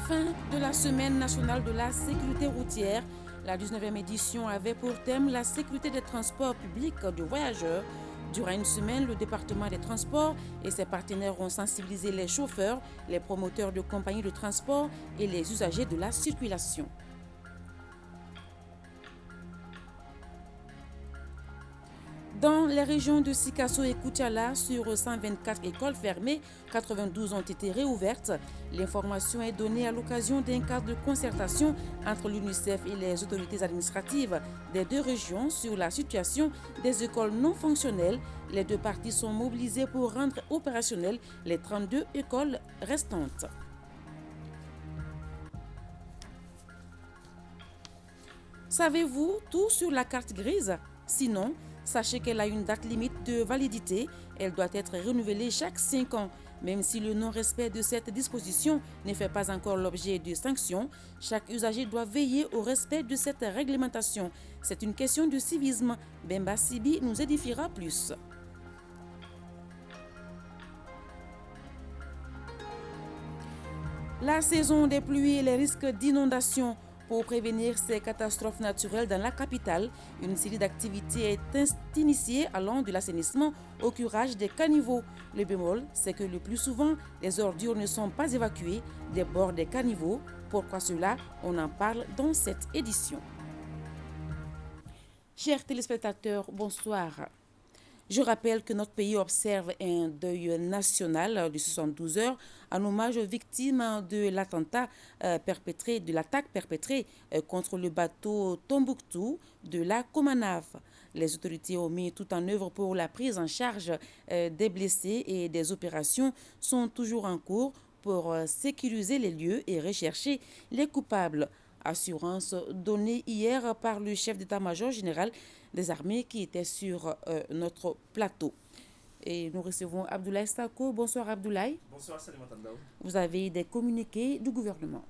Fin de la Semaine nationale de la sécurité routière. La 19e édition avait pour thème la sécurité des transports publics de voyageurs. Durant une semaine, le département des transports et ses partenaires ont sensibilisé les chauffeurs, les promoteurs de compagnies de transport et les usagers de la circulation. Dans les régions de Sikasso et Koutiala, sur 124 écoles fermées, 92 ont été réouvertes. L'information est donnée à l'occasion d'un cadre de concertation entre l'UNICEF et les autorités administratives des deux régions sur la situation des écoles non fonctionnelles. Les deux parties sont mobilisées pour rendre opérationnelles les 32 écoles restantes. Savez-vous tout sur la carte grise? Sinon, sachez qu'elle a une date limite de validité. Elle doit être renouvelée chaque 5 ans. Même si le non-respect de cette disposition ne fait pas encore l'objet de sanctions, chaque usager doit veiller au respect de cette réglementation. C'est une question de civisme. Bemba Sibi nous édifiera plus. La saison des pluies et les risques d'inondation. Pour prévenir ces catastrophes naturelles dans la capitale, une série d'activités est initiée allant de l'assainissement au curage des caniveaux. Le bémol, c'est que le plus souvent, les ordures ne sont pas évacuées des bords des caniveaux. Pourquoi cela? On en parle dans cette édition. Chers téléspectateurs, bonsoir. Je rappelle que notre pays observe un deuil national de 72 heures en hommage aux victimes de l'attaque perpétrée contre le bateau Tombouctou de la Comanave. Les autorités ont mis tout en œuvre pour la prise en charge des blessés et des opérations sont toujours en cours pour sécuriser les lieux et rechercher les coupables. Assurance donnée hier par le chef d'état-major général des armées qui était sur notre plateau. Et nous recevons Abdoulaye Stako. Bonsoir Abdoulaye. Bonsoir Salima Tandaou. Vous avez des communiqués du gouvernement.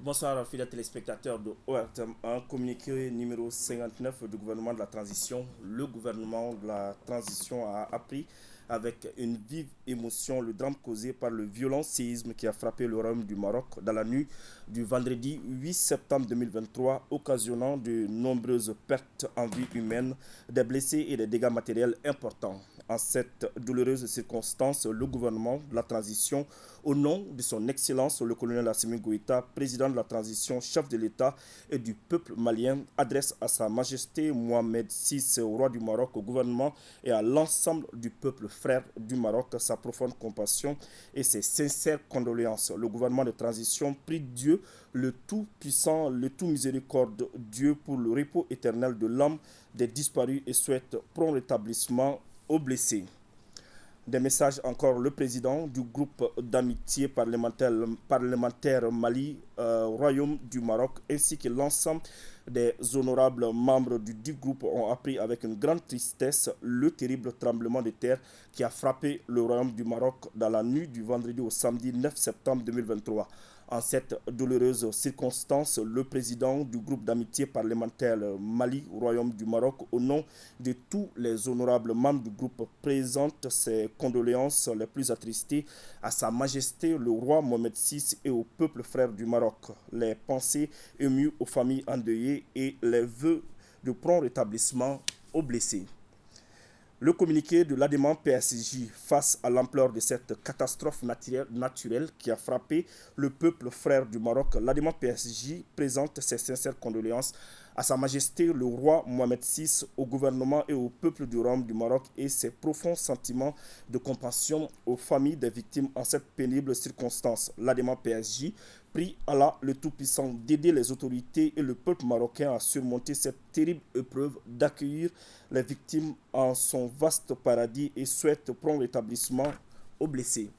Bonsoir fidèles téléspectateurs de ORTM. Un communiqué numéro 59 du gouvernement de la transition. Le gouvernement de la transition a appris avec une vive émotion le drame causé par le violent séisme qui a frappé le Royaume du Maroc dans la nuit du vendredi 8 septembre 2023, occasionnant de nombreuses pertes en vie humaine, des blessés et des dégâts matériels importants. En cette douloureuse circonstance, le gouvernement de la transition, au nom de son Excellence le colonel Assimi Goïta, président de la transition, chef de l'État et du peuple malien, adresse à Sa Majesté Mohamed VI, roi du Maroc, au gouvernement et à l'ensemble du peuple frère du Maroc sa profonde compassion et ses sincères condoléances. Le gouvernement de transition prie Dieu, le Tout-Puissant, le Tout-Miséricorde, Dieu pour le repos éternel de l'âme des disparus et souhaite prompt rétablissement aux blessés. Des messages encore, le président du groupe d'amitié parlementaire Mali, Royaume du Maroc, ainsi que l'ensemble des honorables membres du dit groupe ont appris avec une grande tristesse le terrible tremblement de terre qui a frappé le Royaume du Maroc dans la nuit du vendredi au samedi 9 septembre 2023. En cette douloureuse circonstance, le président du groupe d'amitié parlementaire Mali, Royaume du Maroc, au nom de tous les honorables membres du groupe, présente ses condoléances les plus attristées à Sa Majesté le roi Mohamed VI et au peuple frère du Maroc. Les pensées émues aux familles endeuillées et les vœux de prompt rétablissement aux blessés. Le communiqué de l'ADEMAN PSJ face à l'ampleur de cette catastrophe naturelle qui a frappé le peuple frère du Maroc, l'ADEMAN PSJ présente ses sincères condoléances à Sa Majesté le roi Mohamed VI, au gouvernement et au peuple du Royaume du Maroc et ses profonds sentiments de compassion aux familles des victimes en cette pénible circonstance. L'ADEMAN PSJ prie Allah le Tout-Puissant d'aider les autorités et le peuple marocain à surmonter cette terrible épreuve, d'accueillir les victimes en son vaste paradis et souhaite prompt rétablissement aux blessés.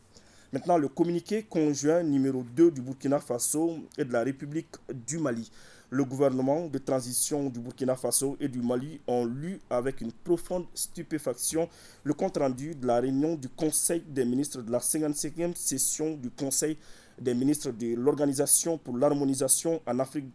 Maintenant, le communiqué conjoint numéro 2 du Burkina Faso et de la République du Mali. Le gouvernement de transition du Burkina Faso et du Mali ont lu avec une profonde stupéfaction le compte-rendu de la réunion du Conseil des ministres de la 55e session du Conseil des ministres de l'Organisation pour l'harmonisation en Afrique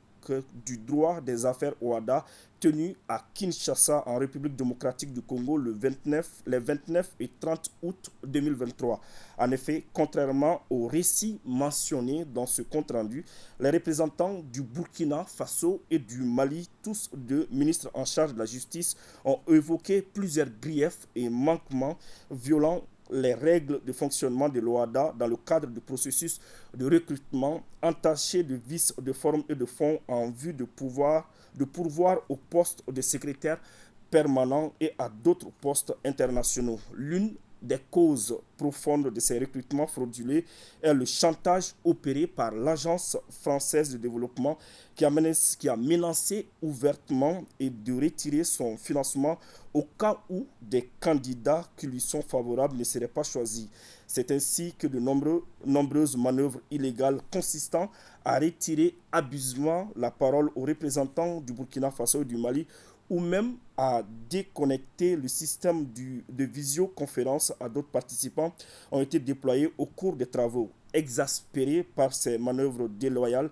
du droit des affaires OHADA tenu à Kinshasa en République démocratique du Congo les 29 et 30 août 2023. En effet, contrairement aux récits mentionnés dans ce compte-rendu, les représentants du Burkina Faso et du Mali, tous deux ministres en charge de la justice, ont évoqué plusieurs griefs et manquements violant les règles de fonctionnement de l'OHADA dans le cadre du processus de recrutement entaché de vices de forme et de fond en vue de pourvoir au poste de secrétaire permanent et à d'autres postes internationaux. L'une des causes profondes de ces recrutements frauduleux est le chantage opéré par l'Agence française de développement qui a menacé ouvertement et de retirer son financement au cas où des candidats qui lui sont favorables ne seraient pas choisis. C'est ainsi que de nombreuses manœuvres illégales consistant à retirer abusivement la parole aux représentants du Burkina Faso et du Mali ou même à déconnecter le système de visioconférence à d'autres participants ont été déployés au cours des travaux. Exaspérés par ces manœuvres déloyales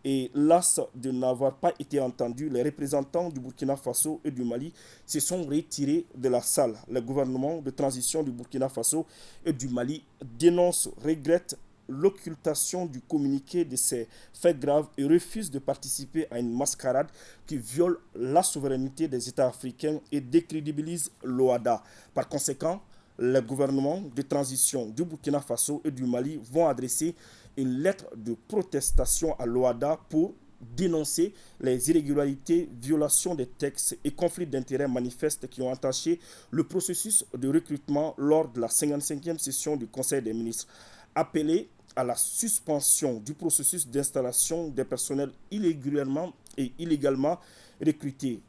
et las de n'avoir pas été entendus, les représentants du Burkina Faso et du Mali se sont retirés de la salle. Le gouvernement de transition du Burkina Faso et du Mali dénonce, regrette l'occultation du communiqué de ces faits graves et refuse de participer à une mascarade qui viole la souveraineté des États africains et décrédibilise l'OHADA. Par conséquent, les gouvernements de transition du Burkina Faso et du Mali vont adresser une lettre de protestation à l'OHADA pour dénoncer les irrégularités, violations des textes et conflits d'intérêts manifestes qui ont entaché le processus de recrutement lors de la 55e session du Conseil des ministres. Appeler à la suspension du processus d'installation des personnels irrégulièrement et illégalement recrutés.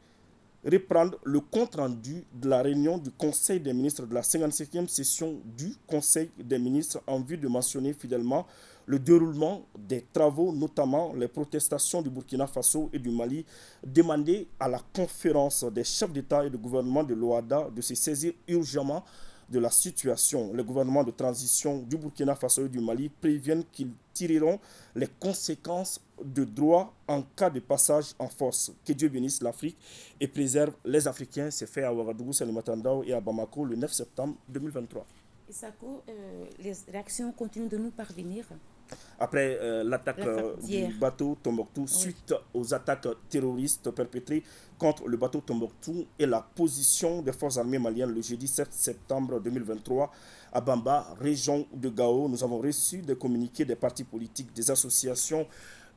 Reprendre le compte-rendu de la réunion du Conseil des ministres de la 55e session du Conseil des ministres en vue de mentionner fidèlement le déroulement des travaux, notamment les protestations du Burkina Faso et du Mali, demander à la conférence des chefs d'État et de gouvernement de l'OHADA de se saisir urgemment de la situation. Les gouvernements de transition du Burkina Faso et du Mali préviennent qu'ils tireront les conséquences de droit en cas de passage en force. Que Dieu bénisse l'Afrique et préserve les Africains. C'est fait à Ouagadougou, Salimata et à Bamako le 9 septembre 2023. Isako, les réactions continuent de nous parvenir. Après l'attaque du bateau Tombouctou, suite aux attaques terroristes perpétrées contre le bateau Tombouctou et la position des forces armées maliennes le jeudi 7 septembre 2023 à Bamba, région de Gao, nous avons reçu des communiqués des partis politiques, des associations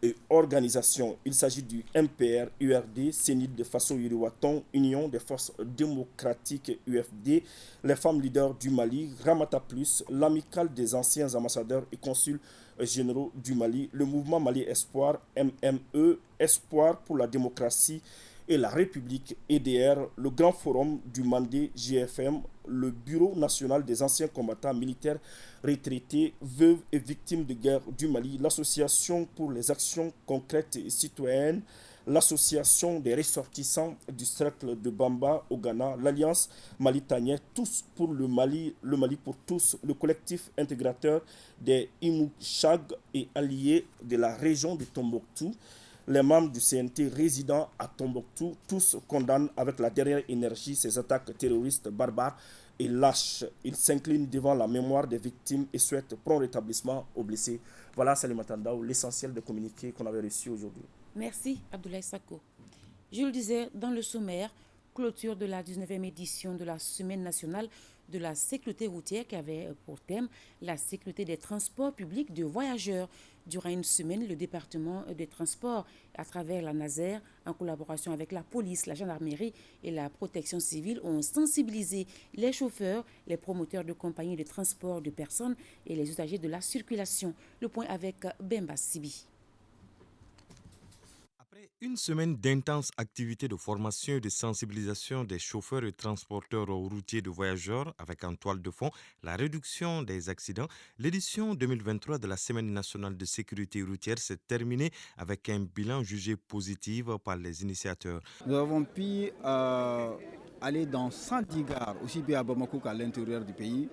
et organisations. Il s'agit du MPR, URD, CENID de Faso Yuriwaton, Union des forces démocratiques UFD, les femmes leaders du Mali, Ramata Plus, l'amicale des anciens ambassadeurs et consuls généraux du Mali, le mouvement Mali Espoir, MME, Espoir pour la démocratie et la République, EDR, le Grand Forum du Mandé, GFM, le Bureau national des anciens combattants militaires retraités, veuves et victimes de guerre du Mali, l'Association pour les actions concrètes et citoyennes, l'Association des ressortissants du cercle de Bamba au Ghana, l'Alliance Malitanien, tous pour le Mali pour tous, le collectif intégrateur des Imouchag et alliés de la région de Tombouctou. Les membres du CNT résidant à Tombouctou, tous condamnent avec la dernière énergie ces attaques terroristes barbares et lâches. Ils s'inclinent devant la mémoire des victimes et souhaitent prompt rétablissement aux blessés. Voilà, Salimata Ndao, l'essentiel des communiqués qu'on avait reçus aujourd'hui. Merci, Abdoulaye Sako. Je le disais dans le sommaire, clôture de la 19e édition de la Semaine nationale de la sécurité routière qui avait pour thème la sécurité des transports publics de voyageurs. Durant une semaine, le département des transports, à travers la NASER, en collaboration avec la police, la gendarmerie et la protection civile, ont sensibilisé les chauffeurs, les promoteurs de compagnies de transport de personnes et les usagers de la circulation. Le point avec Bemba Sibi. Après une semaine d'intenses activités de formation et de sensibilisation des chauffeurs et transporteurs routiers de voyageurs avec en toile de fond la réduction des accidents, l'édition 2023 de la Semaine nationale de sécurité routière s'est terminée avec un bilan jugé positif par les initiateurs. Nous avons pu aller dans 110 gares, aussi bien à Bamako qu'à l'intérieur du pays,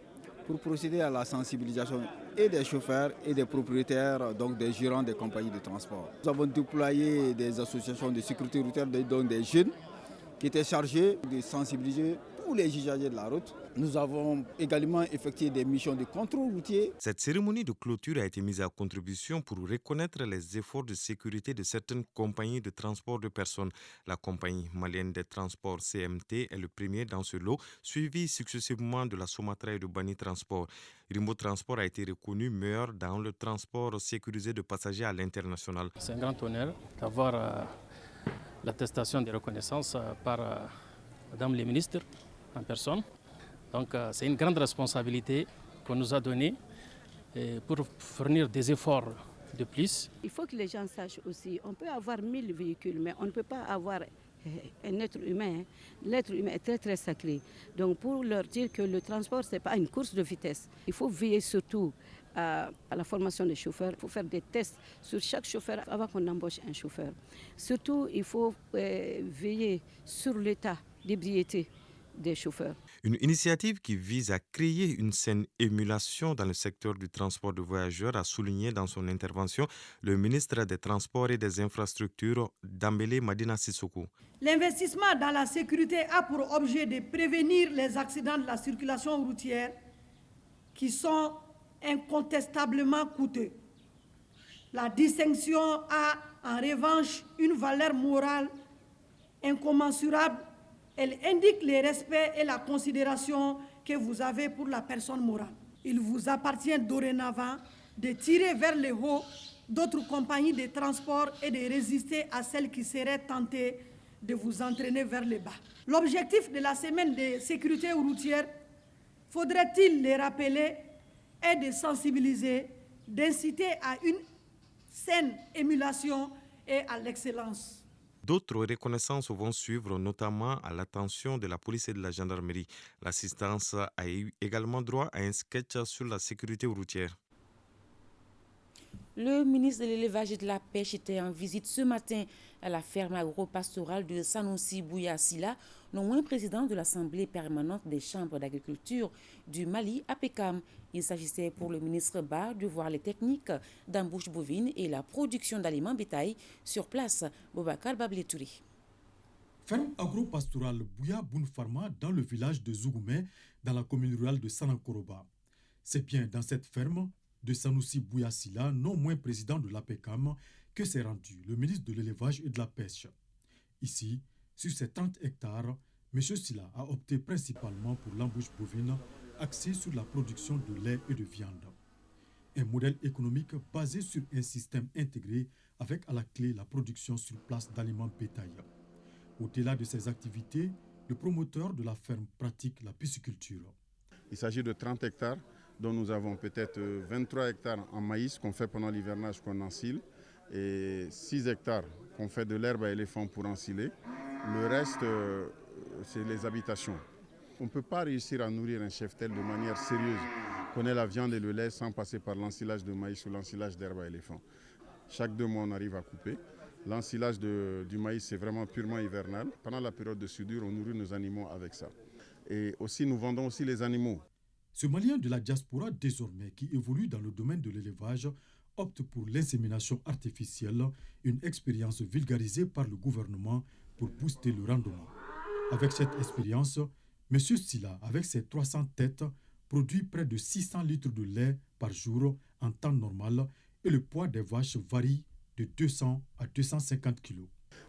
pour procéder à la sensibilisation et des chauffeurs et des propriétaires, donc des gérants des compagnies de transport. Nous avons déployé des associations de sécurité routière, donc des jeunes qui étaient chargés de sensibiliser tous les usagers de la route. Nous avons également effectué des missions de contrôle routier. Cette cérémonie de clôture a été mise à contribution pour reconnaître les efforts de sécurité de certaines compagnies de transport de personnes. La compagnie malienne des transports CMT est le premier dans ce lot, suivi successivement de la Somatra et de Bani Transport. Rimbo Transport a été reconnu meilleur dans le transport sécurisé de passagers à l'international. C'est un grand honneur d'avoir l'attestation de reconnaissance par Madame le ministre en personne. Donc c'est une grande responsabilité qu'on nous a donnée pour fournir des efforts de plus. Il faut que les gens sachent aussi, on peut avoir 1000 véhicules, mais on ne peut pas avoir un être humain. L'être humain est très très sacré. Donc pour leur dire que le transport, ce n'est pas une course de vitesse. Il faut veiller surtout à la formation des chauffeurs. Il faut faire des tests sur chaque chauffeur avant qu'on embauche un chauffeur. Surtout, il faut veiller sur l'état d'ébriété des chauffeurs. Une initiative qui vise à créer une saine émulation dans le secteur du transport de voyageurs, a souligné dans son intervention le ministre des Transports et des Infrastructures, Dambélé Madina Sissoko. L'investissement dans la sécurité a pour objet de prévenir les accidents de la circulation routière qui sont incontestablement coûteux. La distinction a en revanche une valeur morale incommensurable. Elle indique le respect et la considération que vous avez pour la personne morale. Il vous appartient dorénavant de tirer vers le haut d'autres compagnies de transport et de résister à celles qui seraient tentées de vous entraîner vers le bas. L'objectif de la semaine de sécurité routière, faudrait-il le rappeler, est de sensibiliser, d'inciter à une saine émulation et à l'excellence. D'autres reconnaissances vont suivre, notamment à l'attention de la police et de la gendarmerie. L'assistance a eu également droit à un sketch sur la sécurité routière. Le ministre de l'Élevage et de la Pêche était en visite ce matin à la ferme agro-pastorale de Sanoussi Bouyassila, non moins président de l'Assemblée permanente des chambres d'agriculture du Mali, APECAM. Il s'agissait pour le ministre Ba de voir les techniques d'embouche bovine et la production d'aliments bétail sur place. Boubacar Babletouri. Ferme agro-pastorale Bouya Bounfarma dans le village de Zougoumé, dans la commune rurale de Sanakoroba. C'est bien dans cette ferme de Sanoussi Bouyassila, non moins président de l'APECAM, que s'est rendu le ministre de l'Élevage et de la Pêche. Ici, sur ces 30 hectares, M. Silla a opté principalement pour l'embouche bovine axée sur la production de lait et de viande. Un modèle économique basé sur un système intégré avec à la clé la production sur place d'aliments bétail. Au-delà de ces activités, le promoteur de la ferme pratique la pisciculture. Il s'agit de 30 hectares dont nous avons peut-être 23 hectares en maïs qu'on fait pendant l'hivernage qu'on ensile et 6 hectares qu'on fait de l'herbe à éléphant pour ensiler. Le reste, c'est les habitations. On ne peut pas réussir à nourrir un cheptel de manière sérieuse, qu'on ait la viande et le lait sans passer par l'ensilage de maïs ou l'ensilage d'herbe à éléphant. Chaque 2 mois, on arrive à couper. L'ensilage du maïs, c'est vraiment purement hivernal. Pendant la période de soudure, on nourrit nos animaux avec ça. Et aussi, nous vendons aussi les animaux. Ce Malien de la diaspora désormais qui évolue dans le domaine de l'élevage opte pour l'insémination artificielle, une expérience vulgarisée par le gouvernement pour booster le rendement. Avec cette expérience, M. Silla, avec ses 300 têtes, produit près de 600 litres de lait par jour en temps normal et le poids des vaches varie de 200 à 250 kg.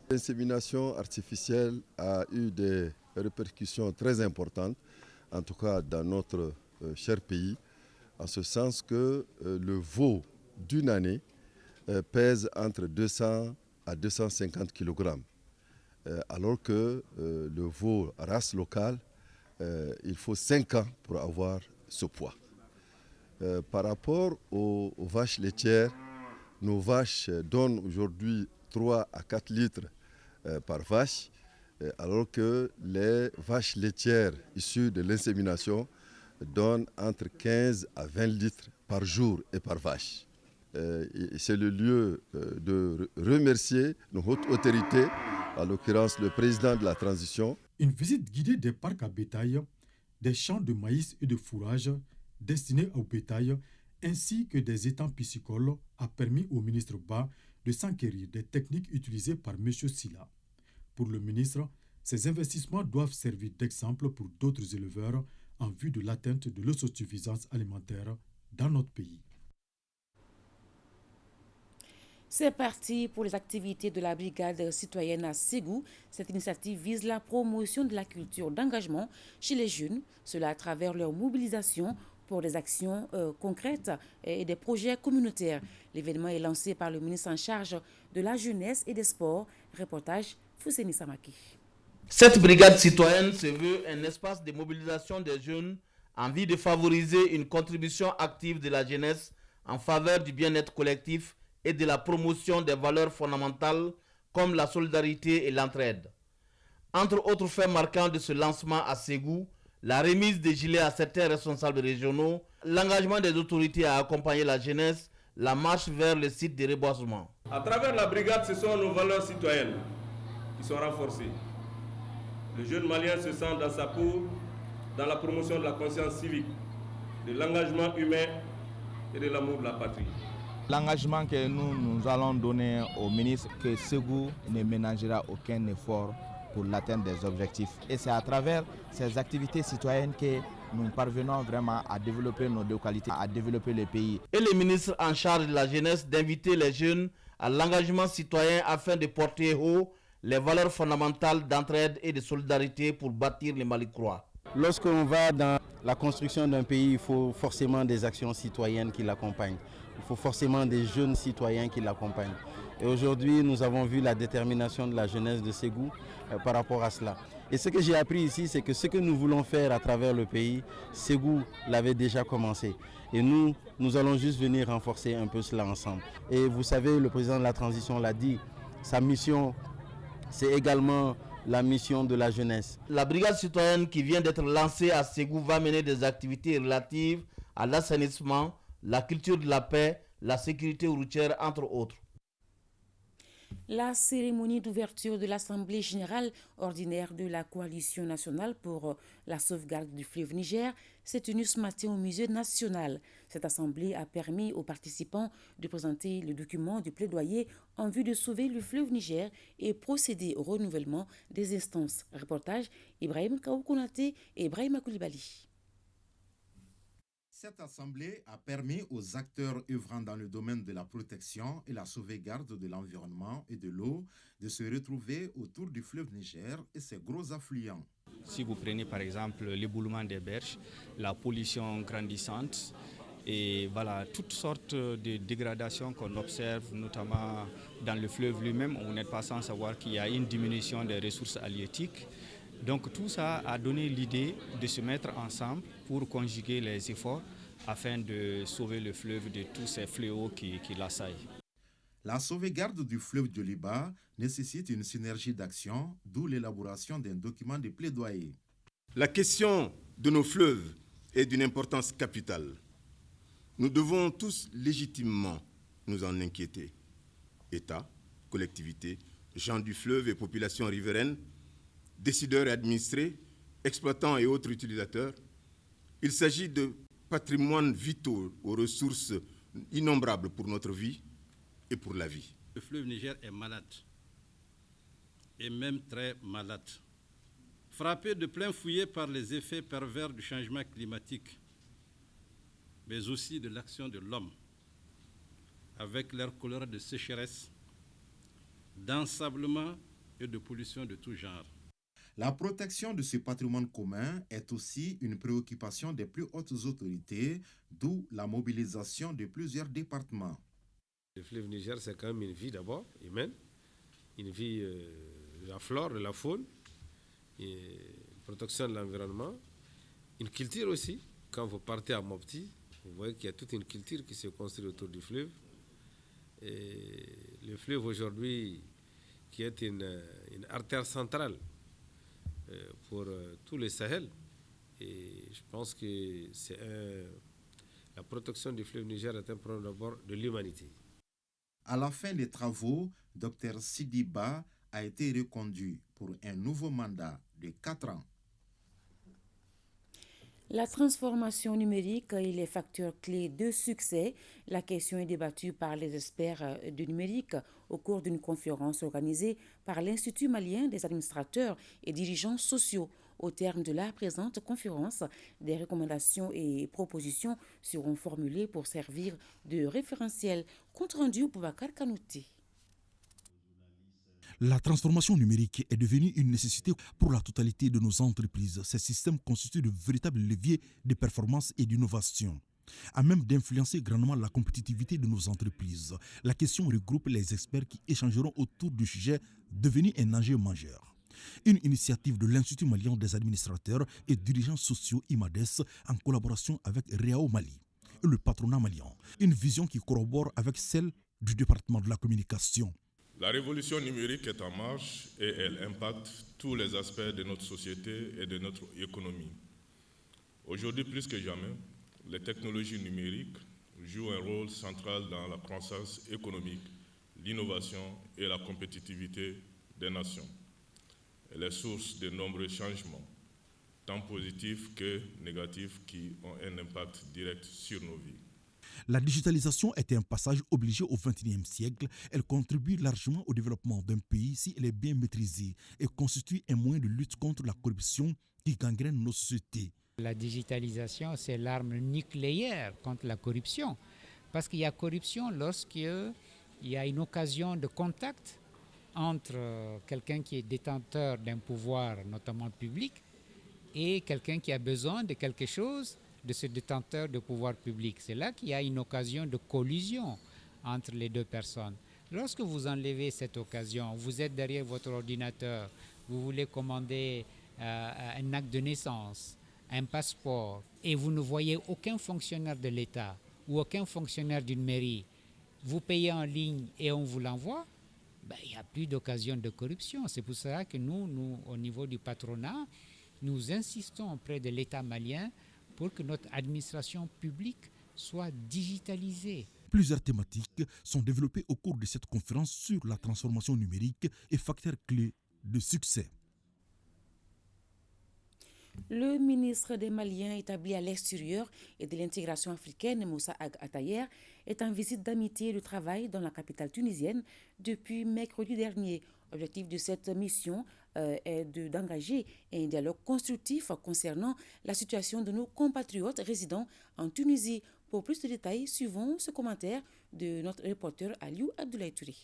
L'insémination artificielle a eu des répercussions très importantes, en tout cas dans notre cher pays, en ce sens que le veau d'une année pèse entre 200 à 250 kg, alors que le veau race locale, il faut 5 ans pour avoir ce poids. Par rapport aux vaches laitières, nos vaches donnent aujourd'hui 3 à 4 litres par vache, alors que les vaches laitières issues de l'insémination donnent entre 15 à 20 litres par jour et par vache. C'est le lieu de remercier nos hautes autorités, en l'occurrence le président de la transition. Une visite guidée des parcs à bétail, des champs de maïs et de fourrage, destinés au bétail, ainsi que des étangs piscicoles, a permis au ministre Ba de s'enquérir des techniques utilisées par M. Silla. Pour le ministre, ces investissements doivent servir d'exemple pour d'autres éleveurs en vue de l'atteinte de l'autosuffisance alimentaire dans notre pays. C'est parti pour les activités de la brigade citoyenne à Ségou. Cette initiative vise la promotion de la culture d'engagement chez les jeunes, cela à travers leur mobilisation pour des actions concrètes et des projets communautaires. L'événement est lancé par le ministre en charge de la jeunesse et des sports. Reportage Fousseni Samaki. Cette brigade citoyenne se veut un espace de mobilisation des jeunes en vue de favoriser une contribution active de la jeunesse en faveur du bien-être collectif et de la promotion des valeurs fondamentales comme la solidarité et l'entraide. Entre autres faits marquants de ce lancement à Ségou, la remise des gilets à certains responsables régionaux, l'engagement des autorités à accompagner la jeunesse, la marche vers le site de reboisement. À travers la brigade, ce sont nos valeurs citoyennes qui sont renforcées. Le jeune malien se sent dans sa peau dans la promotion de la conscience civique, de l'engagement humain et de l'amour de la patrie. L'engagement que nous allons donner au ministre, que Ségou ne ménagera aucun effort pour l'atteinte des objectifs. Et c'est à travers ces activités citoyennes que nous parvenons vraiment à développer nos localités, à développer le pays. Et le ministre en charge de la jeunesse d'inviter les jeunes à l'engagement citoyen afin de porter haut les valeurs fondamentales d'entraide et de solidarité pour bâtir le Mali croix. Lorsqu'on va dans la construction d'un pays, il faut forcément des actions citoyennes qui l'accompagnent. Il faut forcément des jeunes citoyens qui l'accompagnent. Et aujourd'hui, nous avons vu la détermination de la jeunesse de Ségou par rapport à cela. Et ce que j'ai appris ici, c'est que ce que nous voulons faire à travers le pays, Ségou l'avait déjà commencé. Et nous allons juste venir renforcer un peu cela ensemble. Et vous savez, le président de la transition l'a dit, sa mission, c'est également la mission de la jeunesse. La brigade citoyenne qui vient d'être lancée à Ségou va mener des activités relatives à l'assainissement, la culture de la paix, la sécurité routière, entre autres. La cérémonie d'ouverture de l'Assemblée générale ordinaire de la Coalition nationale pour la sauvegarde du fleuve Niger s'est tenue ce matin au Musée national. Cette assemblée a permis aux participants de présenter le document du plaidoyer en vue de sauver le fleuve Niger et procéder au renouvellement des instances. Reportage Ibrahim Kaoukounate et Ibrahim Koulibaly. Cette assemblée a permis aux acteurs œuvrant dans le domaine de la protection et la sauvegarde de l'environnement et de l'eau de se retrouver autour du fleuve Niger et ses gros affluents. Si vous prenez par exemple l'éboulement des berges, la pollution grandissante et voilà, toutes sortes de dégradations qu'on observe, notamment dans le fleuve lui-même, vous n'êtes pas sans savoir qu'il y a une diminution des ressources halieutiques. Donc tout ça a donné l'idée de se mettre ensemble pour conjuguer les efforts afin de sauver le fleuve de tous ces fléaux qui l'assaillent. La sauvegarde du fleuve Djoliba nécessite une synergie d'action, d'où l'élaboration d'un document de plaidoyer. La question de nos fleuves est d'une importance capitale. Nous devons tous légitimement nous en inquiéter. État, collectivités, gens du fleuve et populations riveraines, décideurs et administrés, exploitants et autres utilisateurs. Il s'agit de patrimoines vitaux aux ressources innombrables pour notre vie et pour la vie. Le fleuve Niger est malade, et même très malade. Frappé de plein fouet par les effets pervers du changement climatique, mais aussi de l'action de l'homme, avec leur couleur de sécheresse, d'ensablement et de pollution de tout genre. La protection de ce patrimoine commun est aussi une préoccupation des plus hautes autorités, d'où la mobilisation de plusieurs départements. Le fleuve Niger, c'est quand même une vie d'abord humaine, une vie de la flore, de la faune, une protection de l'environnement, une culture aussi. Quand vous partez à Mopti, vous voyez qu'il y a toute une culture qui se construit autour du fleuve. Et le fleuve aujourd'hui, qui est une artère centrale pour tout le Sahel. Et je pense que la protection du fleuve Niger est un problème d'abord de l'humanité. À la fin des travaux, Dr Sidiba a été reconduit pour un nouveau mandat de 4 ans. La transformation numérique et les facteurs clés de succès, la question est débattue par les experts du numérique au cours d'une conférence organisée par l'Institut malien des administrateurs et dirigeants sociaux. Au terme de la présente conférence, des recommandations et propositions seront formulées pour servir de référentiel. Compte rendu Boubacar Kanouté. La transformation numérique est devenue une nécessité pour la totalité de nos entreprises. Ces systèmes constituent de véritables leviers de performance et d'innovation, à même d'influencer grandement la compétitivité de nos entreprises. La question regroupe les experts qui échangeront autour du sujet devenu un enjeu majeur. Une initiative de l'Institut malien des administrateurs et dirigeants sociaux IMADES en collaboration avec Reao Mali et le patronat malien. Une vision qui corrobore avec celle du département de la communication. La révolution numérique est en marche et elle impacte tous les aspects de notre société et de notre économie. Aujourd'hui, plus que jamais, les technologies numériques jouent un rôle central dans la croissance économique, l'innovation et la compétitivité des nations. Elle est source de nombreux changements, tant positifs que négatifs, qui ont un impact direct sur nos vies. La digitalisation est un passage obligé au XXIe siècle. Elle contribue largement au développement d'un pays si elle est bien maîtrisée et constitue un moyen de lutte contre la corruption qui gangrène nos sociétés. La digitalisation, c'est l'arme nucléaire contre la corruption. Parce qu'il y a corruption lorsqu'il y a une occasion de contact entre quelqu'un qui est détenteur d'un pouvoir, notamment public, et quelqu'un qui a besoin de quelque chose de ce détenteur de pouvoir public. C'est là qu'il y a une occasion de collision entre les deux personnes. Lorsque vous enlevez cette occasion, vous êtes derrière votre ordinateur, vous voulez commander un acte de naissance, un passeport, et vous ne voyez aucun fonctionnaire de l'État ou aucun fonctionnaire d'une mairie, vous payez en ligne et on vous l'envoie, il n'y a plus d'occasion de corruption. C'est pour ça que nous, au niveau du patronat, nous insistons auprès de l'État malien pour que notre administration publique soit digitalisée. Plusieurs thématiques sont développées au cours de cette conférence sur la transformation numérique et facteurs clés de succès. Le ministre des Maliens établi à l'extérieur et de l'intégration africaine, Moussa Ag Attaher, est en visite d'amitié et de travail dans la capitale tunisienne depuis mercredi dernier. L'objectif de cette mission est d'engager un dialogue constructif concernant la situation de nos compatriotes résidant en Tunisie. Pour plus de détails, suivons ce commentaire de notre reporter Aliou Abdoulaye Touré.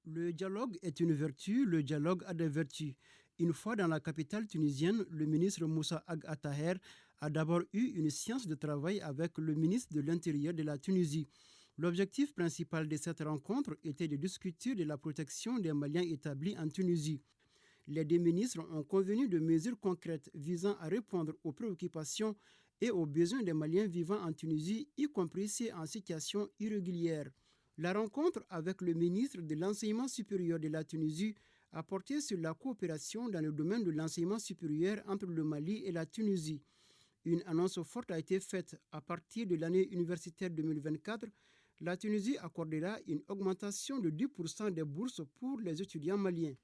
Le dialogue est une vertu, le dialogue a des vertus. Une fois dans la capitale tunisienne, le ministre Moussa Ag Attaher a d'abord eu une séance de travail avec le ministre de l'Intérieur de la Tunisie. L'objectif principal de cette rencontre était de discuter de la protection des Maliens établis en Tunisie. Les deux ministres ont convenu de mesures concrètes visant à répondre aux préoccupations et aux besoins des Maliens vivant en Tunisie, y compris ceux en situation irrégulière. La rencontre avec le ministre de l'Enseignement supérieur de la Tunisie a porté sur la coopération dans le domaine de l'enseignement supérieur entre le Mali et la Tunisie. Une annonce forte a été faite. À partir de l'année universitaire 2024, la Tunisie accordera une augmentation de 10% des bourses pour les étudiants maliens.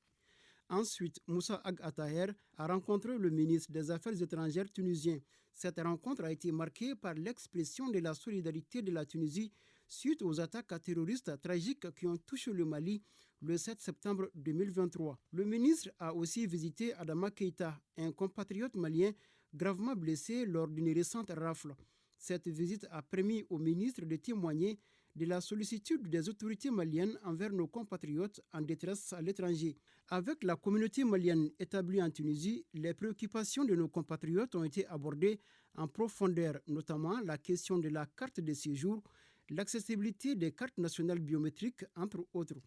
Ensuite, Moussa Ag Attaher a rencontré le ministre des Affaires étrangères tunisien. Cette rencontre a été marquée par l'expression de la solidarité de la Tunisie suite aux attaques terroristes tragiques qui ont touché le Mali le 7 septembre 2023. Le ministre a aussi visité Adama Keïta, un compatriote malien gravement blessé lors d'une récente rafle. Cette visite a permis au ministre de témoigner de la sollicitude des autorités maliennes envers nos compatriotes en détresse à l'étranger. Avec la communauté malienne établie en Tunisie, les préoccupations de nos compatriotes ont été abordées en profondeur, notamment la question de la carte de séjour, l'accessibilité des cartes nationales biométriques, entre autres.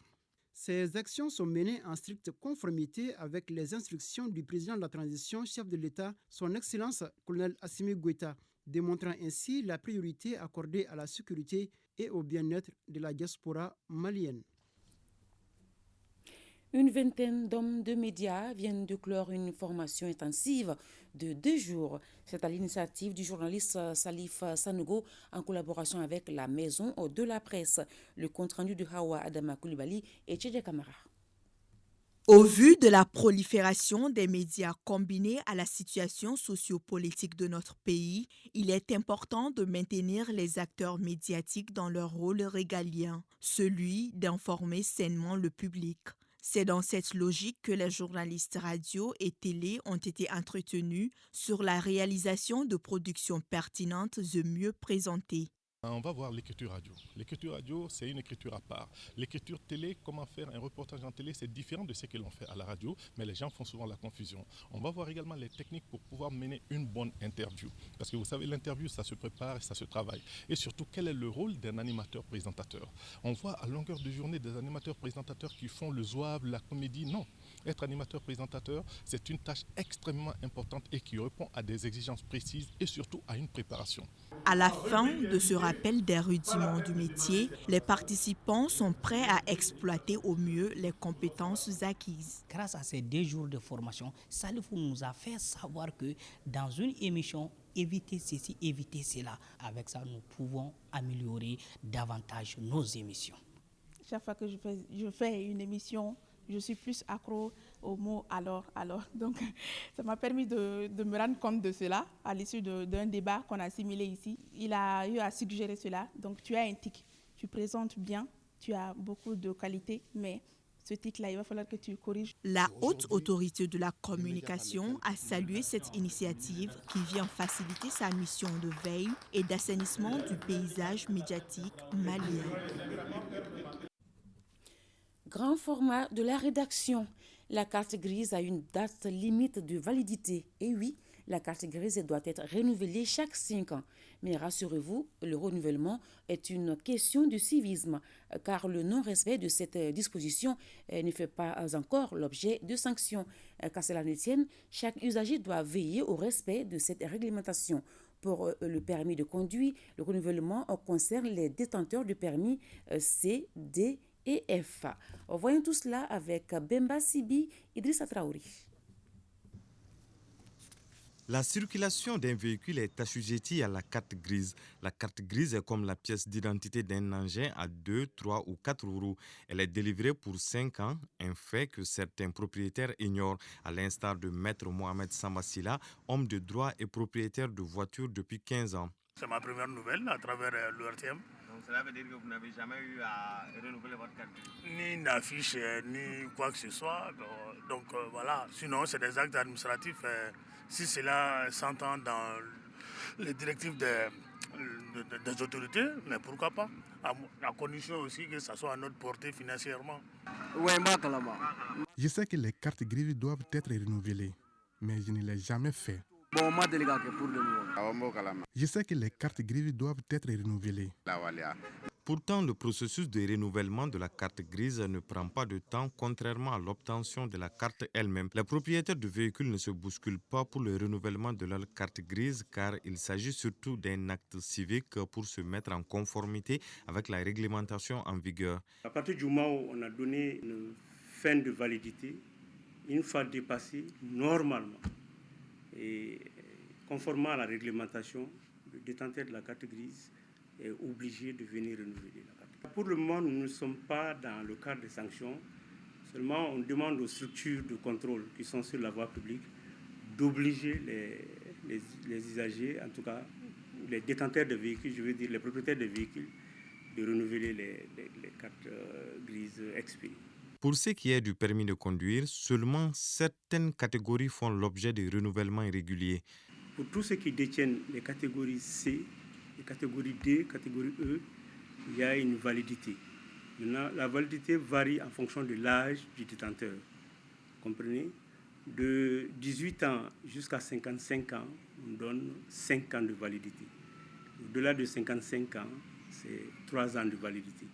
Ces actions sont menées en stricte conformité avec les instructions du président de la transition, chef de l'État, son Excellence colonel Assimi Goïta, démontrant ainsi la priorité accordée à la sécurité et au bien-être de la diaspora malienne. Une vingtaine d'hommes de médias viennent de clore une formation intensive de 2 jours. C'est à l'initiative du journaliste Salif Sanogo en collaboration avec la Maison de la Presse. Le compte-rendu de Hawa Adama Koulibaly et Tchédja Kamara. Au vu de la prolifération des médias combinée à la situation sociopolitique de notre pays, il est important de maintenir les acteurs médiatiques dans leur rôle régalien, celui d'informer sainement le public. C'est dans cette logique que les journalistes radio et télé ont été entretenus sur la réalisation de productions pertinentes et mieux présentées. On va voir l'écriture radio. L'écriture radio, c'est une écriture à part. L'écriture télé, comment faire un reportage en télé, c'est différent de ce que l'on fait à la radio, mais les gens font souvent la confusion. On va voir également les techniques pour pouvoir mener une bonne interview. Parce que vous savez, l'interview, ça se prépare et ça se travaille. Et surtout, quel est le rôle d'un animateur-présentateur? On voit à longueur de journée des animateurs-présentateurs qui font le zouave, la comédie. Non. Être animateur-présentateur, c'est une tâche extrêmement importante et qui répond à des exigences précises et surtout à une préparation. À la fin de ce rappel des rudiments du métier, les participants sont prêts à exploiter au mieux les compétences acquises. Grâce à ces 2 jours de formation, Salifou nous a fait savoir que dans une émission, éviter ceci, éviter cela. Avec ça, nous pouvons améliorer davantage nos émissions. Chaque fois que je fais une émission, je suis plus accro au mot alors. Donc, ça m'a permis de me rendre compte de cela à l'issue d'un débat qu'on a simulé ici. Il a eu à suggérer cela. Donc, tu as un tic, tu présentes bien, tu as beaucoup de qualités, mais ce tic-là, il va falloir que tu corriges. La haute autorité de la communication a salué cette initiative qui vient faciliter sa mission de veille et d'assainissement du paysage médiatique malien. Grand format de la rédaction. La carte grise a une date limite de validité. Et oui, la carte grise doit être renouvelée chaque 5 ans. Mais rassurez-vous, le renouvellement est une question de civisme, car le non-respect de cette disposition ne fait pas encore l'objet de sanctions. Qu'à cela ne tienne, chaque usager doit veiller au respect de cette réglementation. Pour le permis de conduire, le renouvellement concerne les détenteurs de permis C, D et F. Voyons tout cela avec Bemba Sibi, Idrissa Traoré. La circulation d'un véhicule est assujettie à la carte grise. La carte grise est comme la pièce d'identité d'un engin à 2, 3 ou 4 roues. Elle est délivrée pour 5 ans, un fait que certains propriétaires ignorent, à l'instar de Maître Mohamed Sambassila, homme de droit et propriétaire de voitures depuis 15 ans. C'est ma première nouvelle à travers l'URTM. Donc cela veut dire que vous n'avez jamais eu à renouveler votre carte grise? Ni d'affiche, ni quoi que ce soit. Donc voilà, sinon c'est des actes administratifs. Si cela s'entend dans les directives des autorités, mais pourquoi pas? À condition aussi que ça soit à notre portée financièrement. Je sais que les cartes grises doivent être renouvelées, mais je ne l'ai jamais fait. Je sais que les cartes grises doivent être renouvelées. Pourtant, le processus de renouvellement de la carte grise ne prend pas de temps, contrairement à l'obtention de la carte elle-même. Les propriétaires de véhicules ne se bousculent pas pour le renouvellement de leur carte grise, car il s'agit surtout d'un acte civique pour se mettre en conformité avec la réglementation en vigueur. À partir du moment où on a donné une fin de validité, une fois dépassée, normalement, et conformément à la réglementation, le détenteur de la carte grise est obligé de venir renouveler la carte. Pour le moment, nous ne sommes pas dans le cadre des sanctions. Seulement, on demande aux structures de contrôle qui sont sur la voie publique d'obliger les usagers, en tout cas les détenteurs de véhicules, je veux dire les propriétaires de véhicules, de renouveler les cartes grises expirées. Pour ce qui est du permis de conduire, seulement certaines catégories font l'objet de renouvellements irréguliers. Pour tous ceux qui détiennent les catégories C, les catégories D, catégorie E, il y a une validité. Maintenant, la validité varie en fonction de l'âge du détenteur. Comprenez? De 18 ans jusqu'à 55 ans, on donne 5 ans de validité. Au-delà de 55 ans, c'est 3 ans de validité.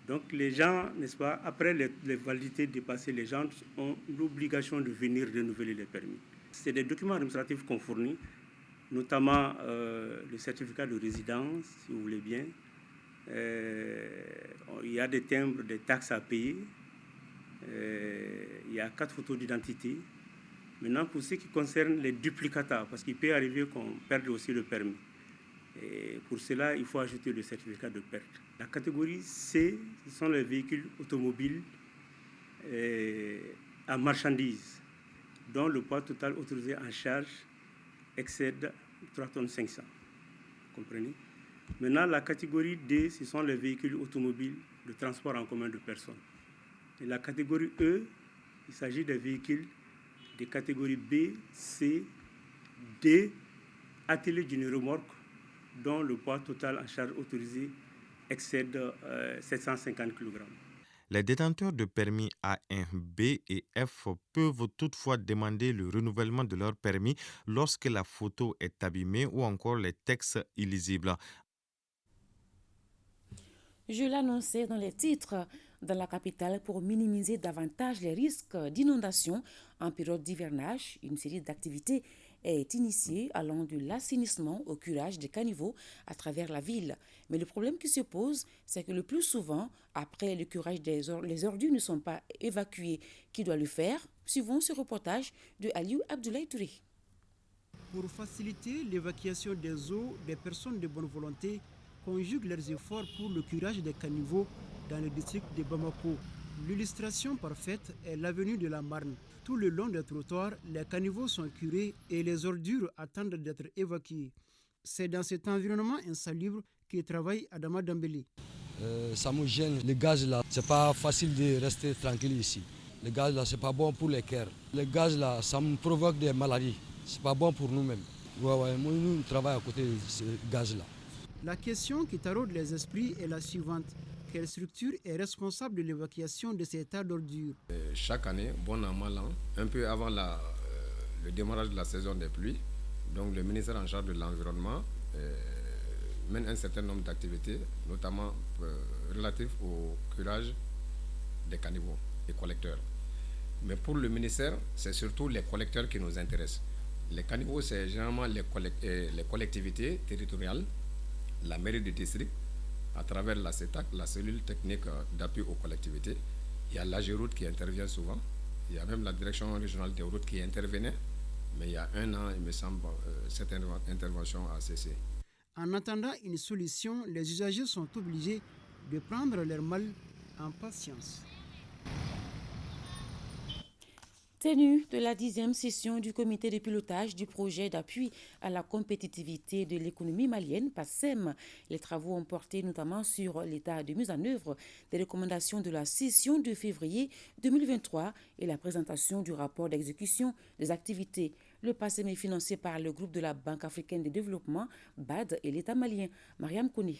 Donc les gens, n'est-ce pas, après les validités dépassées, les gens ont l'obligation de venir renouveler les permis. C'est des documents administratifs qu'on fournit, notamment le certificat de résidence, si vous voulez bien. Il y a des timbres, des taxes à payer. Il y a 4 photos d'identité. Maintenant, pour ce qui concerne les duplicata, parce qu'il peut arriver qu'on perde aussi le permis. Et pour cela, il faut ajouter le certificat de perte. La catégorie C, ce sont les véhicules automobiles à marchandises dont le poids total autorisé en charge excède 3 tonnes 500. Vous comprenez? Maintenant, la catégorie D, ce sont les véhicules automobiles de transport en commun de personnes. Et la catégorie E, il s'agit des véhicules des catégories B, C, D, attelés d'une remorque dont le poids total en charge autorisé excède 750 kg. Les détenteurs de permis A1, B et F peuvent toutefois demander le renouvellement de leur permis lorsque la photo est abîmée ou encore les textes illisibles. Je l'annonçais dans les titres dans la capitale pour minimiser davantage les risques d'inondation en période d'hivernage. Une série d'activités est initiée allant de l'assainissement au curage des caniveaux à travers la ville. Mais le problème qui se pose, c'est que le plus souvent, après le curage les ordures ne sont pas évacuées. Qui doit le faire? Suivons ce reportage de Aliou Abdoulaye Touré. Pour faciliter l'évacuation des eaux, des personnes de bonne volonté conjuguent leurs efforts pour le curage des caniveaux dans le district de Bamako. L'illustration parfaite est l'avenue de la Marne. Tout le long des trottoirs, les caniveaux sont curés et les ordures attendent d'être évacuées. C'est dans cet environnement insalubre que travaille Adama Dambélé. Ça me gêne, le gaz là, c'est pas facile de rester tranquille ici. Le gaz là, c'est pas bon pour les cœurs. Le gaz là, ça me provoque des maladies. C'est pas bon pour nous-mêmes. Moi, nous travaillons à côté de ce gaz là. La question qui taraude les esprits est la suivante. Quelle structure est responsable de l'évacuation de ces tas d'ordures? Chaque année, bon an, mal an, un peu avant le démarrage de la saison des pluies, donc le ministère en charge de l'environnement mène un certain nombre d'activités, notamment relatives au curage des caniveaux et collecteurs. Mais pour le ministère, c'est surtout les collecteurs qui nous intéressent. Les caniveaux, c'est généralement les collectivités territoriales, la mairie du district, à travers la CETAC, la cellule technique d'appui aux collectivités. Il y a l'AGEROUTE qui intervient souvent. Il y a même la direction régionale des routes qui intervenait. Mais il y a un an, il me semble, cette intervention a cessé. En attendant une solution, les usagers sont obligés de prendre leur mal en patience. Tenue de la 10e session du comité de pilotage du projet d'appui à la compétitivité de l'économie malienne, PASEM, les travaux ont porté notamment sur l'état de mise en œuvre des recommandations de la session de février 2023 et la présentation du rapport d'exécution des activités. Le PASEM est financé par le groupe de la Banque africaine de développement, BAD, et l'État malien. Mariam Kouné.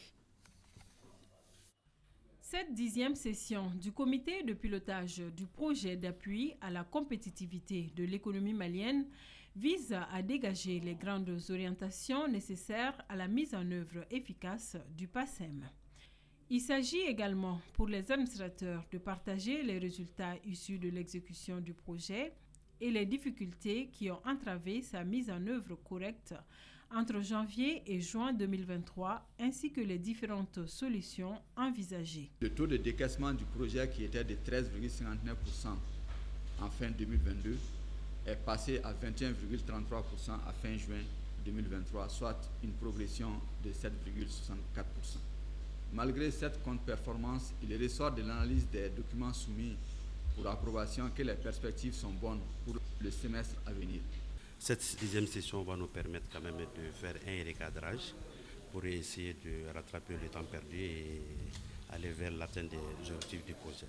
Cette 10e session du comité de pilotage du projet d'appui à la compétitivité de l'économie malienne vise à dégager les grandes orientations nécessaires à la mise en œuvre efficace du PASEM. Il s'agit également pour les administrateurs de partager les résultats issus de l'exécution du projet et les difficultés qui ont entravé sa mise en œuvre correcte entre janvier et juin 2023, ainsi que les différentes solutions envisagées. Le taux de décaissement du projet, qui était de 13,59% en fin 2022, est passé à 21,33% à fin juin 2023, soit une progression de 7,64%. Malgré cette contre-performance, il ressort de l'analyse des documents soumis pour approbation que les perspectives sont bonnes pour le semestre à venir. Cette 10e session va nous permettre quand même de faire un recadrage pour essayer de rattraper le temps perdu et aller vers l'atteinte des objectifs du projet.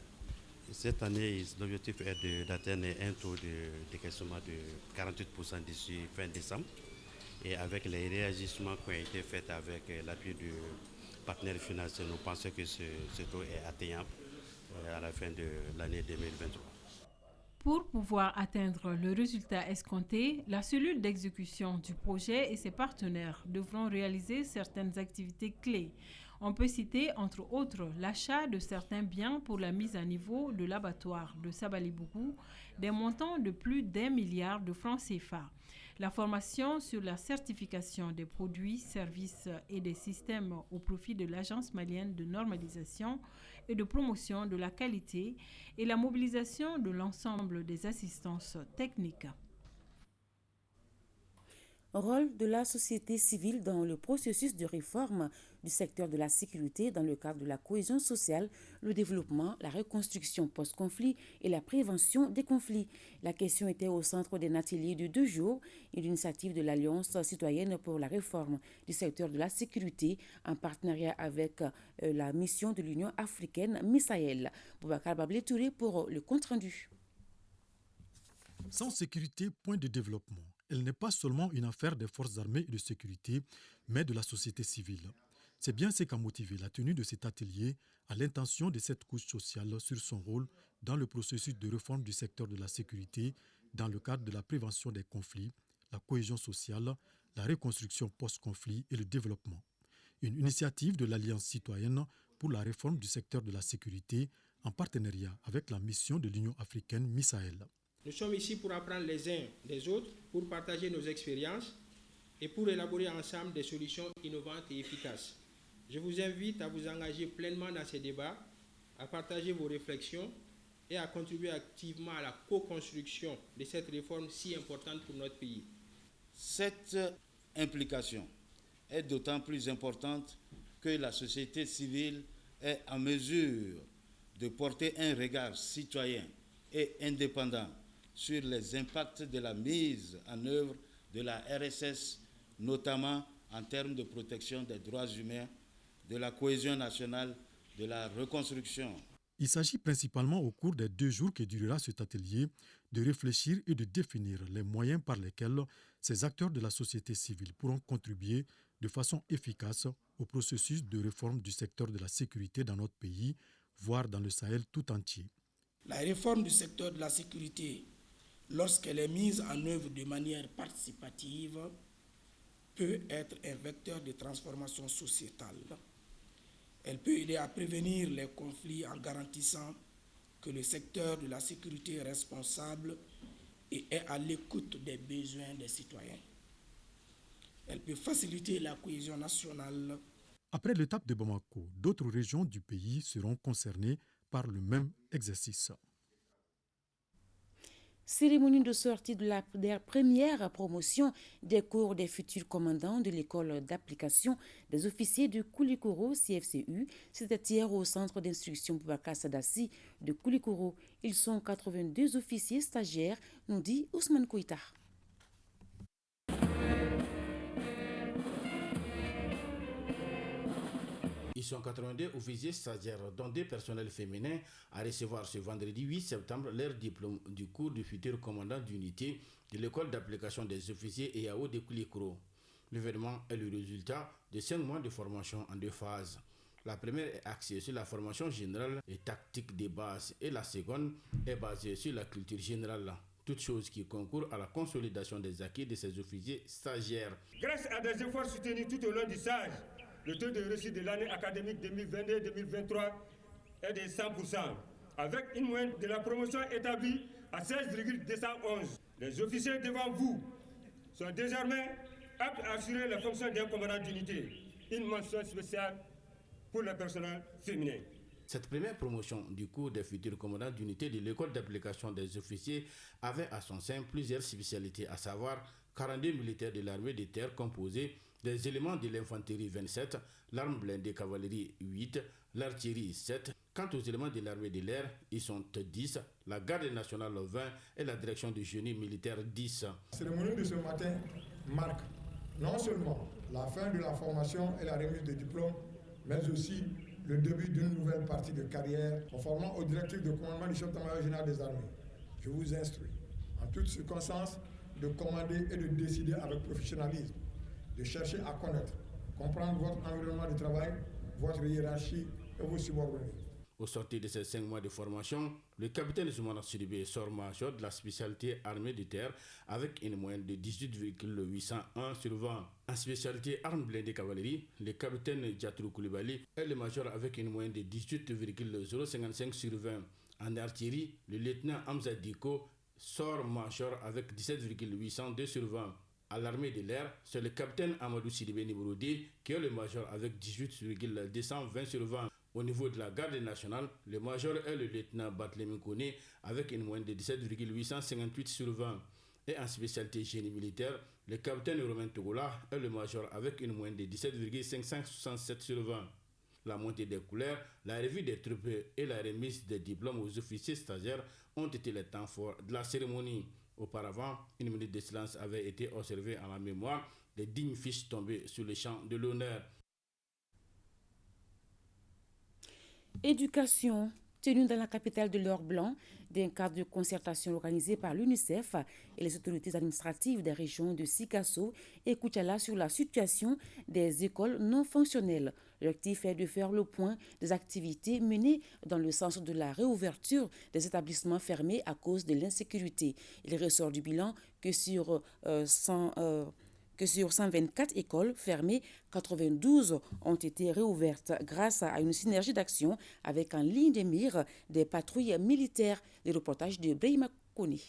Cette année, l'objectif est d'atteindre un taux de décaissement de 48% d'ici fin décembre. Et avec les réagissements qui ont été faits avec l'appui du partenaire financier, nous pensons que ce taux est atteignable à la fin de l'année 2023. Pour pouvoir atteindre le résultat escompté, la cellule d'exécution du projet et ses partenaires devront réaliser certaines activités clés. On peut citer entre autres l'achat de certains biens pour la mise à niveau de l'abattoir de Sabalibougou, des montants de plus d'1 milliard de francs CFA. La formation sur la certification des produits, services et des systèmes au profit de l'Agence malienne de normalisation et de promotion de la qualité et la mobilisation de l'ensemble des assistances techniques. Rôle de la société civile dans le processus de réforme du secteur de la sécurité dans le cadre de la cohésion sociale, le développement, la reconstruction post-conflit et la prévention des conflits. La question était au centre d'un atelier de 2 jours et d'une initiative de l'Alliance citoyenne pour la réforme du secteur de la sécurité en partenariat avec la mission de l'Union africaine MISAEL. Boubacar Bablé Touré pour le compte-rendu. Sans sécurité, point de développement. Elle n'est pas seulement une affaire des forces armées et de sécurité, mais de la société civile. C'est bien ce qui a motivé la tenue de cet atelier à l'intention de cette couche sociale sur son rôle dans le processus de réforme du secteur de la sécurité dans le cadre de la prévention des conflits, la cohésion sociale, la reconstruction post-conflit et le développement. Une initiative de l'Alliance citoyenne pour la réforme du secteur de la sécurité en partenariat avec la mission de l'Union africaine MISAEL. Nous sommes ici pour apprendre les uns des autres, pour partager nos expériences et pour élaborer ensemble des solutions innovantes et efficaces. Je vous invite à vous engager pleinement dans ces débats, à partager vos réflexions et à contribuer activement à la co-construction de cette réforme si importante pour notre pays. Cette implication est d'autant plus importante que la société civile est en mesure de porter un regard citoyen et indépendant sur les impacts de la mise en œuvre de la RSS, notamment en termes de protection des droits humains, de la cohésion nationale, de la reconstruction. Il s'agit principalement au cours des 2 jours que durera cet atelier de réfléchir et de définir les moyens par lesquels ces acteurs de la société civile pourront contribuer de façon efficace au processus de réforme du secteur de la sécurité dans notre pays, voire dans le Sahel tout entier. La réforme du secteur de la sécurité, lorsqu'elle est mise en œuvre de manière participative, peut être un vecteur de transformation sociétale. Elle peut aider à prévenir les conflits en garantissant que le secteur de la sécurité est responsable et est à l'écoute des besoins des citoyens. Elle peut faciliter la cohésion nationale. Après l'étape de Bamako, d'autres régions du pays seront concernées par le même exercice. Cérémonie de sortie de la première promotion des cours des futurs commandants de l'école d'application des officiers de Koulikoro CFCU. C'était hier au centre d'instruction Boubacar Sadassi de Koulikoro. Ils sont 82 officiers stagiaires, nous dit Ousmane Kouita. Ils sont 82 officiers stagiaires, dont 2 personnels féminins, à recevoir ce vendredi 8 septembre leur diplôme du cours du futur commandant d'unité de l'école d'application des officiers EAO de Koulikoro. L'événement est le résultat de 5 mois de formation en 2 phases. La première est axée sur la formation générale et tactique des bases et la seconde est basée sur la culture générale. Toutes choses qui concourent à la consolidation des acquis de ces officiers stagiaires. Grâce à des efforts soutenus tout au long du stage, le taux de réussite de l'année académique 2022-2023 est de 100%, avec une moyenne de la promotion établie à 16,211. Les officiers devant vous sont désormais aptes à assurer la fonction d'un commandant d'unité. Une mention spéciale pour le personnel féminin. Cette première promotion du cours des futurs commandants d'unité de l'école d'application des officiers avait à son sein plusieurs spécialités, à savoir 42 militaires de l'armée de terre composés des éléments de l'infanterie 27, l'arme blindée cavalerie 8, l'artillerie 7. Quant aux éléments de l'armée de l'air, ils sont 10, la garde nationale 20 et la direction du génie militaire 10. La cérémonie de ce matin marque non seulement la fin de la formation et la remise de diplômes, mais aussi le début d'une nouvelle partie de carrière conformément aux directives de commandement du chef d'état-major général des armées. Je vous instruis, en toutes circonstances, de commander et de décider avec professionnalisme, de chercher à connaître, comprendre votre environnement de travail, votre hiérarchie et vos subordonnés. Au sortir de ces 5 mois de formation, le capitaine Zoumana Sidibé sort major de la spécialité armée de terre avec une moyenne de 18,801 sur 20. En spécialité armes blindées cavalerie, le capitaine Djatrou Koulibaly est le major avec une moyenne de 18,055 sur 20. En artillerie, le lieutenant Hamza Diko sort major avec 17,802 sur 20. À l'armée de l'air, c'est le capitaine Amadou Sidibé numéro 2 qui est le major avec 18,220 sur 20. Au niveau de la garde nationale, le major est le lieutenant Barthélémy Koné avec une moyenne de 17,858 sur 20. Et en spécialité génie militaire, le capitaine Romain Togola est le major avec une moyenne de 17,567 sur 20. La montée des couleurs, la revue des troupes et la remise des diplômes aux officiers stagiaires ont été les temps forts de la cérémonie. Auparavant, une minute de silence avait été observée en la mémoire des dignes fils tombés sur le champ de l'honneur. Éducation. Tenue dans la capitale de l'Or Blanc, d'un cadre de concertation organisé par l'UNICEF et les autorités administratives des régions de Sikasso et Koutiala sur la situation des écoles non fonctionnelles. L'objectif est de faire le point des activités menées dans le sens de la réouverture des établissements fermés à cause de l'insécurité. Il ressort du bilan que sur 124 écoles fermées, 92 ont été réouvertes grâce à une synergie d'action avec en ligne de mire des patrouilles militaires. Les reportages de Brahima Kone.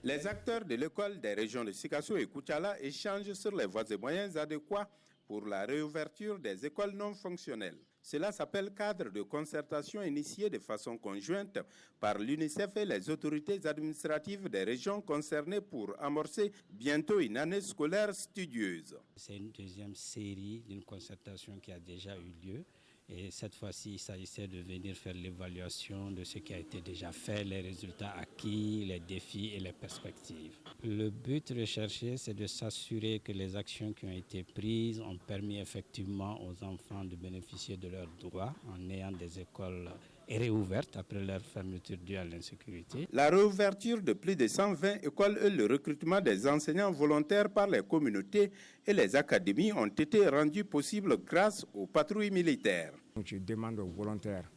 Les acteurs de l'école des régions de Sikasso et Koutiala échangent sur les voies et moyens adéquats pour la réouverture des écoles non fonctionnelles. Cela s'appelle cadre de concertation initié de façon conjointe par l'UNICEF et les autorités administratives des régions concernées pour amorcer bientôt une année scolaire studieuse. C'est une deuxième série d'une concertation qui a déjà eu lieu. Et cette fois-ci, il s'agissait de venir faire l'évaluation de ce qui a été déjà fait, les résultats acquis, les défis et les perspectives. Le but recherché, c'est de s'assurer que les actions qui ont été prises ont permis effectivement aux enfants de bénéficier de leurs droits en ayant des écoles réouvertes après leur fermeture due à l'insécurité. La réouverture de plus de 120 écoles et le recrutement des enseignants volontaires par les communautés et les académies ont été rendus possibles grâce aux patrouilles militaires. Je demande aux volontaires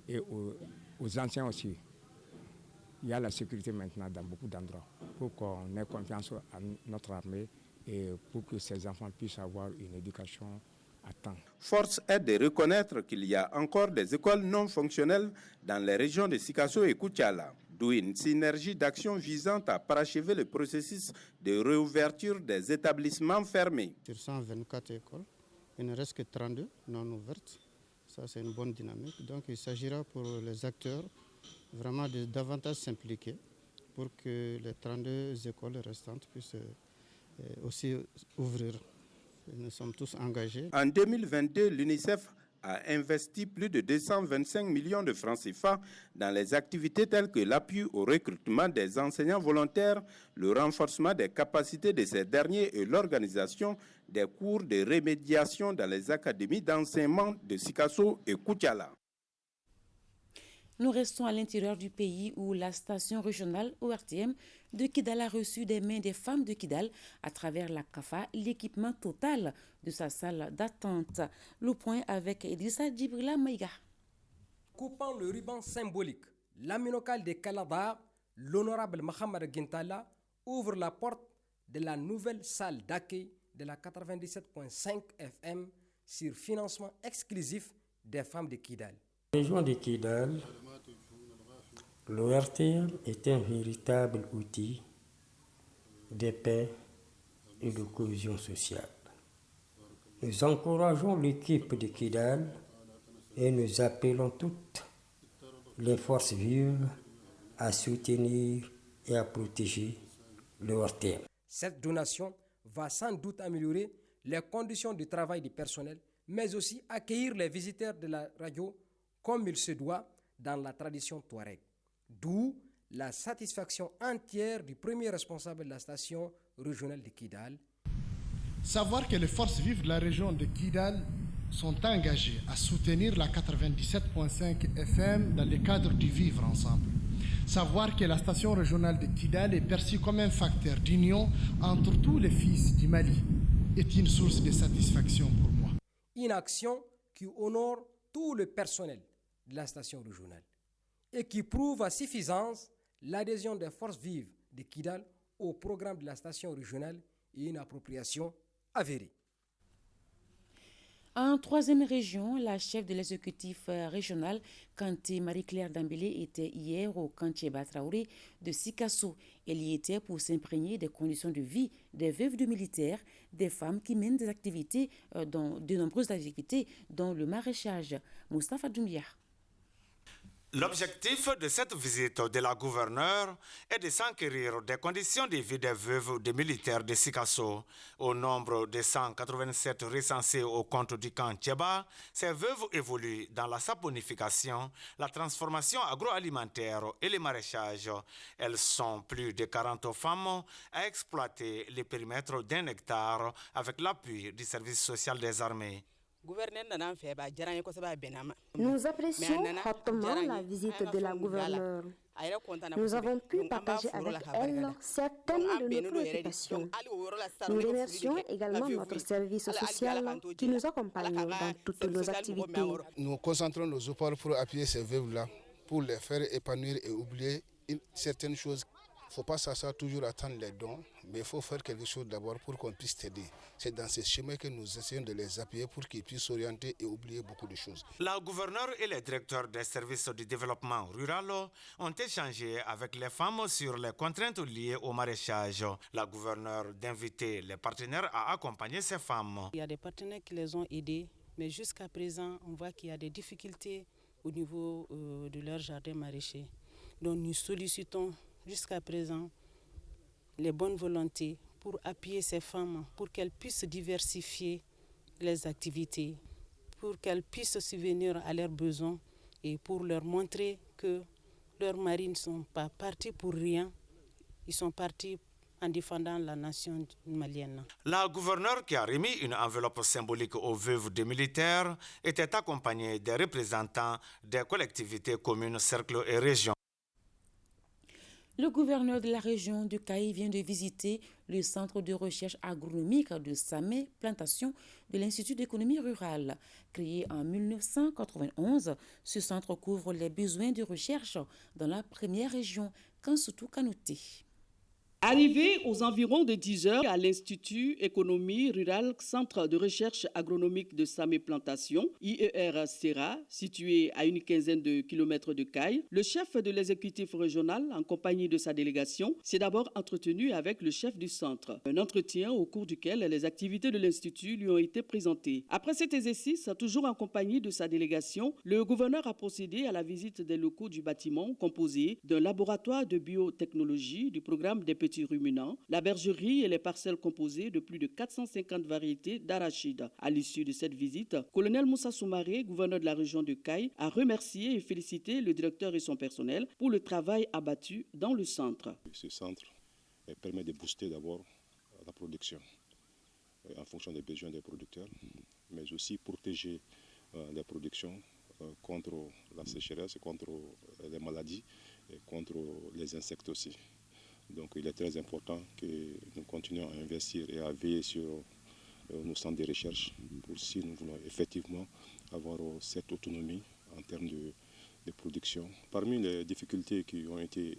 et aux anciens aussi. Il y a la sécurité maintenant dans beaucoup d'endroits pour qu'on ait confiance en notre armée et pour que ces enfants puissent avoir une éducation à temps. Force est de reconnaître qu'il y a encore des écoles non fonctionnelles dans les régions de Sikasso et Koutiala, d'où une synergie d'action visant à parachever le processus de réouverture des établissements fermés. Sur 124 écoles, il ne reste que 32 non ouvertes. Ça, c'est une bonne dynamique. Donc, il s'agira pour les acteurs vraiment de davantage s'impliquer pour que les 32 écoles restantes puissent aussi ouvrir. Nous sommes tous engagés. En 2022, l'UNICEF a investi plus de 225 millions de francs CFA dans les activités telles que l'appui au recrutement des enseignants volontaires, le renforcement des capacités de ces derniers et l'organisation des cours de remédiation dans les académies d'enseignement de Sikasso et Koutiala. Nous restons à l'intérieur du pays où la station régionale ORTM de Kidal a reçu des mains des femmes de Kidal à travers la CAFA l'équipement total de sa salle d'attente. Le point avec Idrissa Djibrila Maïga. Coupant le ruban symbolique, l'aminocale de Kalada, l'honorable Mohamed Gintala ouvre la porte de la nouvelle salle d'accueil de la 97.5 FM sur financement exclusif des femmes de Kidal. Région de Kidal, l'ORTM est un véritable outil de paix et de cohésion sociale. Nous encourageons l'équipe de Kidal et nous appelons toutes les forces vives à soutenir et à protéger l'ORTM. Cette donation va sans doute améliorer les conditions de travail du personnel, mais aussi accueillir les visiteurs de la radio comme il se doit dans la tradition touareg. D'où la satisfaction entière du premier responsable de la station régionale de Kidal. Savoir que les forces vives de la région de Kidal sont engagées à soutenir la 97.5 FM dans le cadre du vivre ensemble. Savoir que la station régionale de Kidal est perçue comme un facteur d'union entre tous les fils du Mali est une source de satisfaction pour moi. Une action qui honore tout le personnel de la station régionale et qui prouve à suffisance l'adhésion des forces vives de Kidal au programme de la station régionale et une appropriation avérée. En troisième région, la chef de l'exécutif régional, Kanté Marie-Claire Dambélé, était hier au Kantcheba Traoré de Sikasso. Elle y était pour s'imprégner des conditions de vie des veuves de militaires, des femmes qui mènent des activités, de nombreuses activités, dont le maraîchage. Moustapha Doumbia. L'objectif de cette visite de la gouverneure est de s'enquérir des conditions de vie des veuves des militaires de Sikasso. Au nombre de 187 recensés au compte du camp Tcheba, ces veuves évoluent dans la saponification, la transformation agroalimentaire et le maraîchage. Elles sont plus de 40 femmes à exploiter les périmètres d'1 hectare avec l'appui du service social des armées. Nous apprécions hautement la visite de la gouverneure. Nous avons pu partager avec elle certaines de nos préoccupations. Nous remercions également notre service social qui nous accompagne dans toutes nos activités. Nous concentrons nos efforts pour appuyer ces veuves-là, pour les faire épanouir et oublier certaines choses. Il ne faut pas s'asseoir toujours attendre les dons, mais il faut faire quelque chose d'abord pour qu'on puisse t'aider. C'est dans ce chemin que nous essayons de les appuyer pour qu'ils puissent s'orienter et oublier beaucoup de choses. La gouverneure et les directeurs des services du développement rural ont échangé avec les femmes sur les contraintes liées au maraîchage. La gouverneure d'inviter les partenaires à accompagner ces femmes. Il y a des partenaires qui les ont aidés, mais jusqu'à présent, on voit qu'il y a des difficultés au niveau de leur jardin maraîcher. Donc nous sollicitons jusqu'à présent les bonnes volontés pour appuyer ces femmes, pour qu'elles puissent diversifier les activités, pour qu'elles puissent subvenir à leurs besoins et pour leur montrer que leurs maris ne sont pas partis pour rien, ils sont partis en défendant la nation malienne. La gouverneure qui a remis une enveloppe symbolique aux veuves des militaires était accompagnée des représentants des collectivités communes, cercles et régions. Le gouverneur de la région du Caï vient de visiter le centre de recherche agronomique de Samé Plantation de l'Institut d'économie rurale. Créé en 1991, ce centre couvre les besoins de recherche dans la première région, Kansoutou Kanouté. Arrivé aux environs de 10 heures à l'Institut Économie Rurale, Centre de Recherche Agronomique de Samé Plantation, IER-SERA, situé à une quinzaine de kilomètres de Caille, le chef de l'exécutif régional, en compagnie de sa délégation, s'est d'abord entretenu avec le chef du centre. Un entretien au cours duquel les activités de l'Institut lui ont été présentées. Après cet exercice, toujours en compagnie de sa délégation, le gouverneur a procédé à la visite des locaux du bâtiment composé d'un laboratoire de biotechnologie du programme des petits ruminants, la bergerie et les parcelles composées de plus de 450 variétés d'arachides. À l'issue de cette visite, colonel Moussa Soumaré, gouverneur de la région de Caille, a remercié et félicité le directeur et son personnel pour le travail abattu dans le centre. Ce centre permet de booster d'abord la production en fonction des besoins des producteurs, mais aussi protéger les productions contre la sécheresse, contre les maladies et contre les insectes aussi. Donc il est très important que nous continuions à investir et à veiller sur nos centres de recherche pour si nous voulons effectivement avoir cette autonomie en termes de production. Parmi les difficultés qui ont été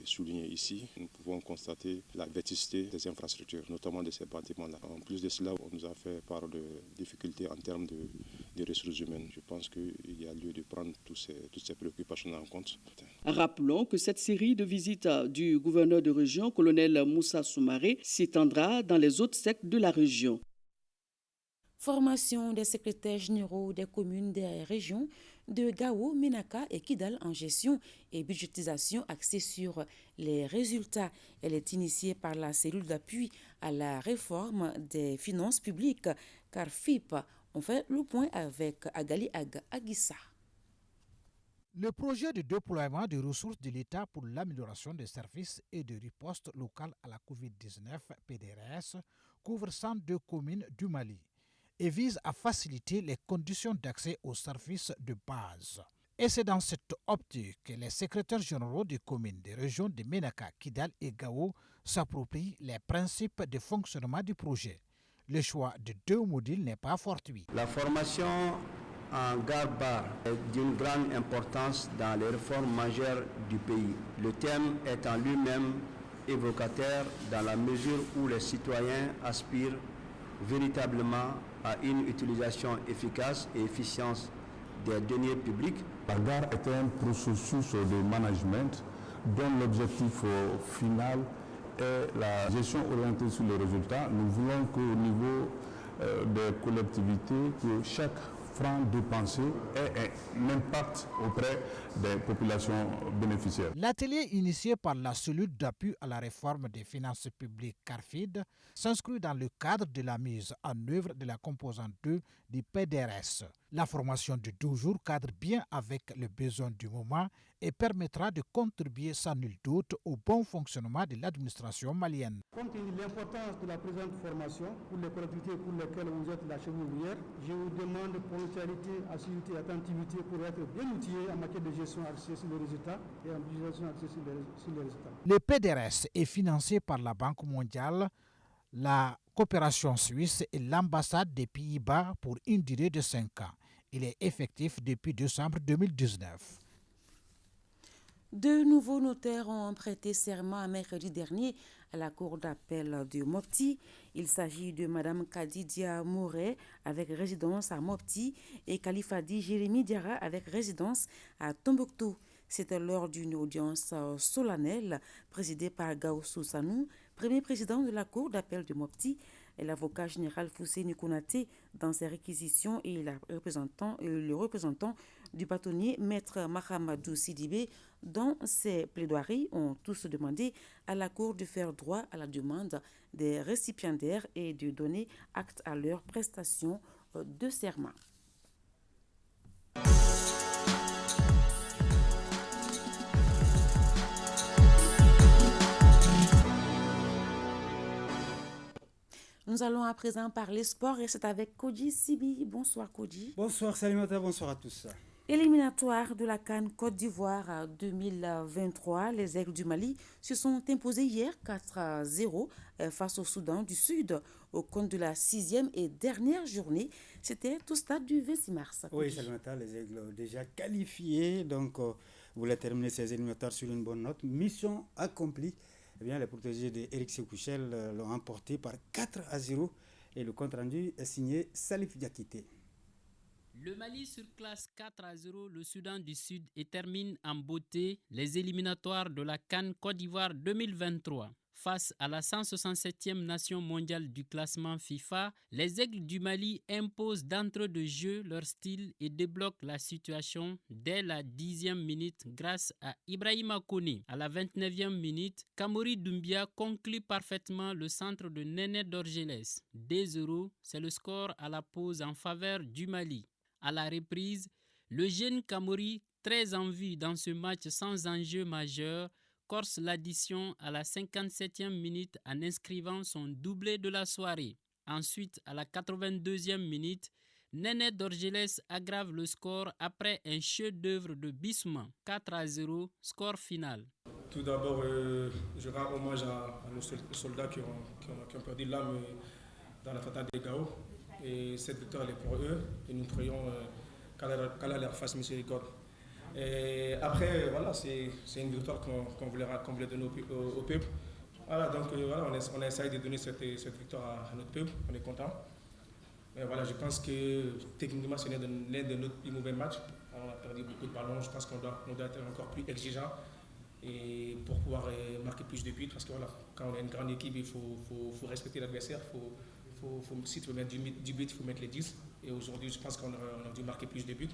soulignées ici, nous pouvons constater la vétusté des infrastructures, notamment de ces bâtiments-là. En plus de cela, on nous a fait part de difficultés en termes de ressources humaines. Je pense qu'il y a lieu de prendre toutes ces préoccupations en compte. Rappelons que cette série de visites du gouverneur de région, colonel Moussa Soumaré, s'étendra dans les autres secteurs de la région. Formation des secrétaires généraux des communes des régions de Gao, Ménaka et Kidal en gestion et budgétisation axée sur les résultats. Elle est initiée par la cellule d'appui à la réforme des finances publiques, car FIP. On fait le point avec Agali Agissa. Le projet de déploiement des ressources de l'État pour l'amélioration des services et de riposte locale à la COVID-19, PDRS, couvre 102 communes du Mali et vise à faciliter les conditions d'accès aux services de base. Et c'est dans cette optique que les secrétaires généraux des communes des régions de Ménaka, Kidal et Gao s'approprient les principes de fonctionnement du projet. Le choix de 2 modules n'est pas fortuit. La formation en garde-barre est d'une grande importance dans les réformes majeures du pays. Le thème est en lui-même évocateur dans la mesure où les citoyens aspirent véritablement à une utilisation efficace et efficiente des deniers publics. La gare est un processus de management dont l'objectif final est la gestion orientée sur les résultats. Nous voulons qu'au niveau des collectivités, que chaque franc dépensé ait un impact auprès des populations bénéficiaires. L'atelier initié par la cellule d'appui à la réforme des finances publiques CARFID s'inscrit dans le cadre de la mise en œuvre de la composante 2 du PDRS. La formation de 12 jours cadre bien avec les besoins du moment et permettra de contribuer sans nul doute au bon fonctionnement de l'administration malienne. Compte tenu de l'importance de la présente formation pour les collectivités pour lesquelles vous êtes la cheville ouvrière, je vous demande ponctualité, assiduité et attentivité pour être bien outillés en matière de gestion axée sur les résultats et en gestion axée sur les résultats. Le PDRS est financé par la Banque mondiale, la coopération suisse et l'ambassade des Pays-Bas pour une durée de 5 ans. Il est effectif depuis décembre 2019. Deux nouveaux notaires ont prêté serment mercredi dernier à la cour d'appel de Mopti. Il s'agit de Mme Kadidia Mouré avec résidence à Mopti et Khalifadi Jérémy Diarra avec résidence à Tombouctou. C'était lors d'une audience solennelle présidée par Gaussou Sanou, premier président de la cour d'appel de Mopti, et l'avocat général Fousséni Kounaté dans ses réquisitions et le représentant du bâtonnier maître Mahamadou Sidibé dans ses plaidoiries ont tous demandé à la cour de faire droit à la demande des récipiendaires et de donner acte à leur prestation de serment. Nous allons à présent parler sport et c'est avec Koji Sibi. Bonsoir Koji. Bonsoir Salimata, bonsoir à tous. Éliminatoire de la CAN Côte d'Ivoire 2023, les Aigles du Mali se sont imposés hier 4-0 face au Soudan du Sud au compte de la 6e et dernière journée. C'était au stade du 26 mars. Oui Salimata, les Aigles déjà qualifiés, donc voulaient terminer ces éliminatoires sur une bonne note. Mission accomplie. Eh bien, les protégés d'Éric Sékouchel l'ont emporté par 4-0 et le compte rendu est signé Salif Diakité. Le Mali surclasse 4-0 le Soudan du Sud et termine en beauté les éliminatoires de la CAN Côte d'Ivoire 2023. Face à la 167e nation mondiale du classement FIFA, les Aigles du Mali imposent d'entrée de jeu leur style et débloquent la situation dès la 10e minute grâce à Ibrahima Koné. À la 29e minute, Kamori Doumbia conclut parfaitement le centre de Néné Dorgelès. 2-0, c'est le score à la pause en faveur du Mali. À la reprise, le jeune Kamori, très en vue dans ce match sans enjeu majeur, corse l'addition à la 57e minute en inscrivant son doublé de la soirée. Ensuite, à la 82e minute, Néné Dorgelès aggrave le score après un chef-d'œuvre de Bissouma. 4-0, score final. Tout d'abord, je rends hommage à nos soldats qui ont perdu l'âme dans l'attentat des Gao. Et cette victoire est pour eux et nous prions qu'Allah leur fasse miséricorde. Et après, voilà, c'est une victoire qu'on voulait donner au peuple. Voilà, donc voilà, on a essayé de donner cette victoire à notre peuple, on est content. Mais voilà, je pense que techniquement, c'est l'un de nos plus mauvais matchs. On a perdu beaucoup de ballons, je pense qu'on doit être encore plus exigeant et pour pouvoir marquer plus de buts. Parce que voilà, quand on a une grande équipe, il faut respecter l'adversaire. Si tu veux mettre 10 buts, il faut mettre les 10. Et aujourd'hui, je pense qu'on a dû marquer plus de buts.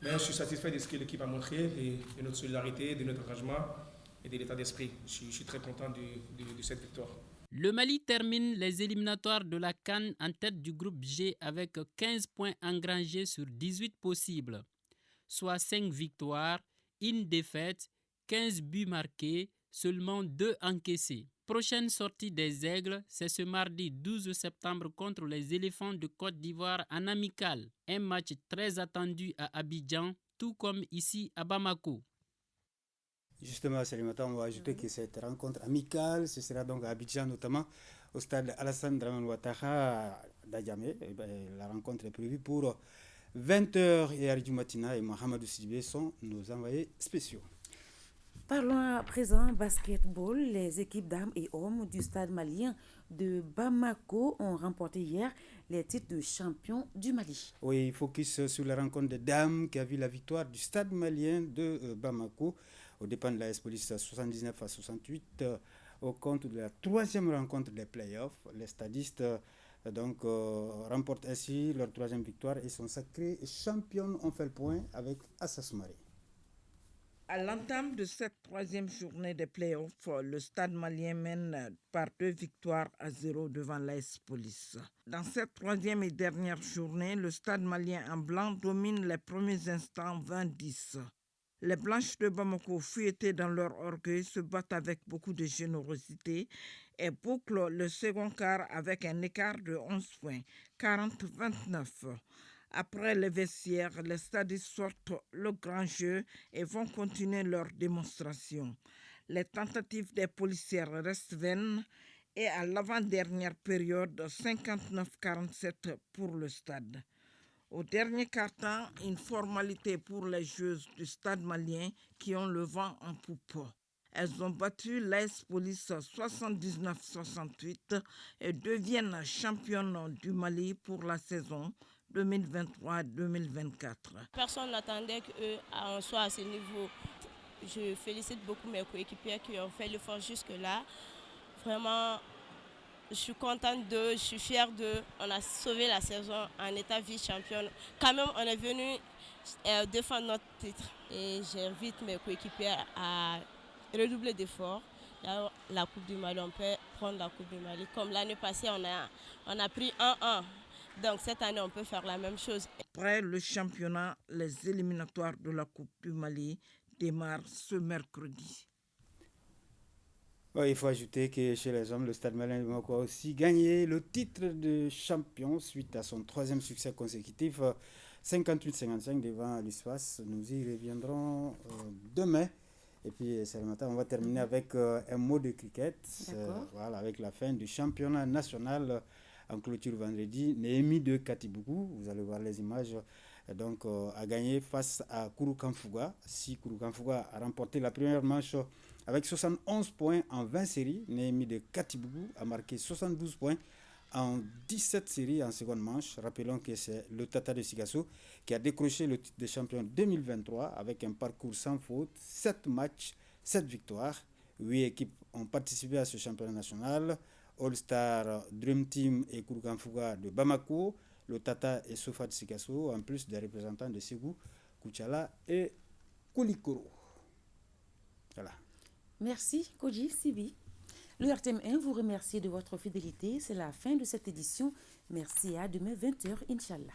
Mais je suis satisfait de ce que l'équipe a montré, de notre solidarité, de notre engagement et de l'état d'esprit. Je suis très content de cette victoire. Le Mali termine les éliminatoires de la CAN en tête du groupe G avec 15 points engrangés sur 18 possibles, soit 5 victoires, une défaite, 15 buts marqués, seulement 2 encaissés. Prochaine sortie des Aigles, c'est ce mardi 12 septembre contre les Éléphants de Côte d'Ivoire en amical. Un match très attendu à Abidjan, tout comme ici à Bamako. Justement, Salimata, on va ajouter que cette rencontre amicale, ce sera donc à Abidjan, notamment au stade Alassane Dramane Ouattara d'Adjamé. La rencontre est prévue pour 20h et Aridou Matina et Mohamedou Sidibé sont nos envoyés spéciaux. Parlons à présent basketball. Les équipes dames et hommes du stade malien de Bamako ont remporté hier les titres de champion du Mali. Oui, focus sur la rencontre des dames qui a vu la victoire du stade malien de Bamako au dépens de la S-Police 79-68 au compte de la 3e rencontre des playoffs. Les stadistes Donc, remportent ainsi leur 3e victoire et sont sacrés champions. On fait le point avec Assas Mari. À l'entame de cette 3e journée des playoffs, le Stade malien mène par 2 victoires à 0 devant l'AS Police. Dans cette 3e et dernière journée, le Stade malien en blanc domine les premiers instants 20-10. Les Blanches de Bamako, fouettées dans leur orgueil, se battent avec beaucoup de générosité et bouclent le second quart avec un écart de 11 points, 40-29. Après les vestiaires, les stadistes sortent le grand jeu et vont continuer leur démonstration. Les tentatives des policiers restent vaines et à l'avant-dernière période, 59-47 pour le stade. Au dernier quart-temps, une formalité pour les joueuses du Stade malien qui ont le vent en poupe. Elles ont battu l'AS Police 79-68 et deviennent championnes du Mali pour la saison 2023-2024. Personne n'attendait qu'on soit à ce niveau. Je félicite beaucoup mes coéquipiers qui ont fait l'effort jusque-là. Vraiment, je suis contente d'eux, je suis fière d'eux. On a sauvé la saison en état vice-championne. Quand même, on est venu défendre notre titre. Et j'invite mes coéquipiers à redoubler d'efforts. La Coupe du Mali, on peut prendre la Coupe du Mali. Comme l'année passée, on a pris 1-1. Donc cette année, on peut faire la même chose. Après le championnat, les éliminatoires de la Coupe du Mali démarrent ce mercredi. Il faut ajouter que chez les hommes, le Stade malien de Bamako a aussi gagné le titre de champion suite à son 3e succès consécutif, 58-55 devant l'USFAS. Nous y reviendrons demain. Et puis, c'est le matin, on va terminer avec un mot de cricket. Voilà, avec la fin du championnat national en clôture vendredi. Néhémie de Katibougou, vous allez voir les images, donc a gagné face à Kouroukanfouga. Si Kouroukanfouga a remporté la première manche avec 71 points en 20 séries, Néhémie de Katibougou a marqué 72 points en 17 séries en seconde manche. Rappelons que c'est le Tata de Sikasso qui a décroché le titre de champion 2023 avec un parcours sans faute, 7 matchs, 7 victoires. 8 équipes ont participé à ce championnat national. All-Star, Dream Team et Kouroukanfouga de Bamako, le Tata et Sofa de Sikasso, en plus des représentants de Ségou, Koutchala et Koulikoro. Voilà. Merci, Koji Sibi. Le RTM1 vous remercie de votre fidélité. C'est la fin de cette édition. Merci et à demain 20h, Inch'Allah.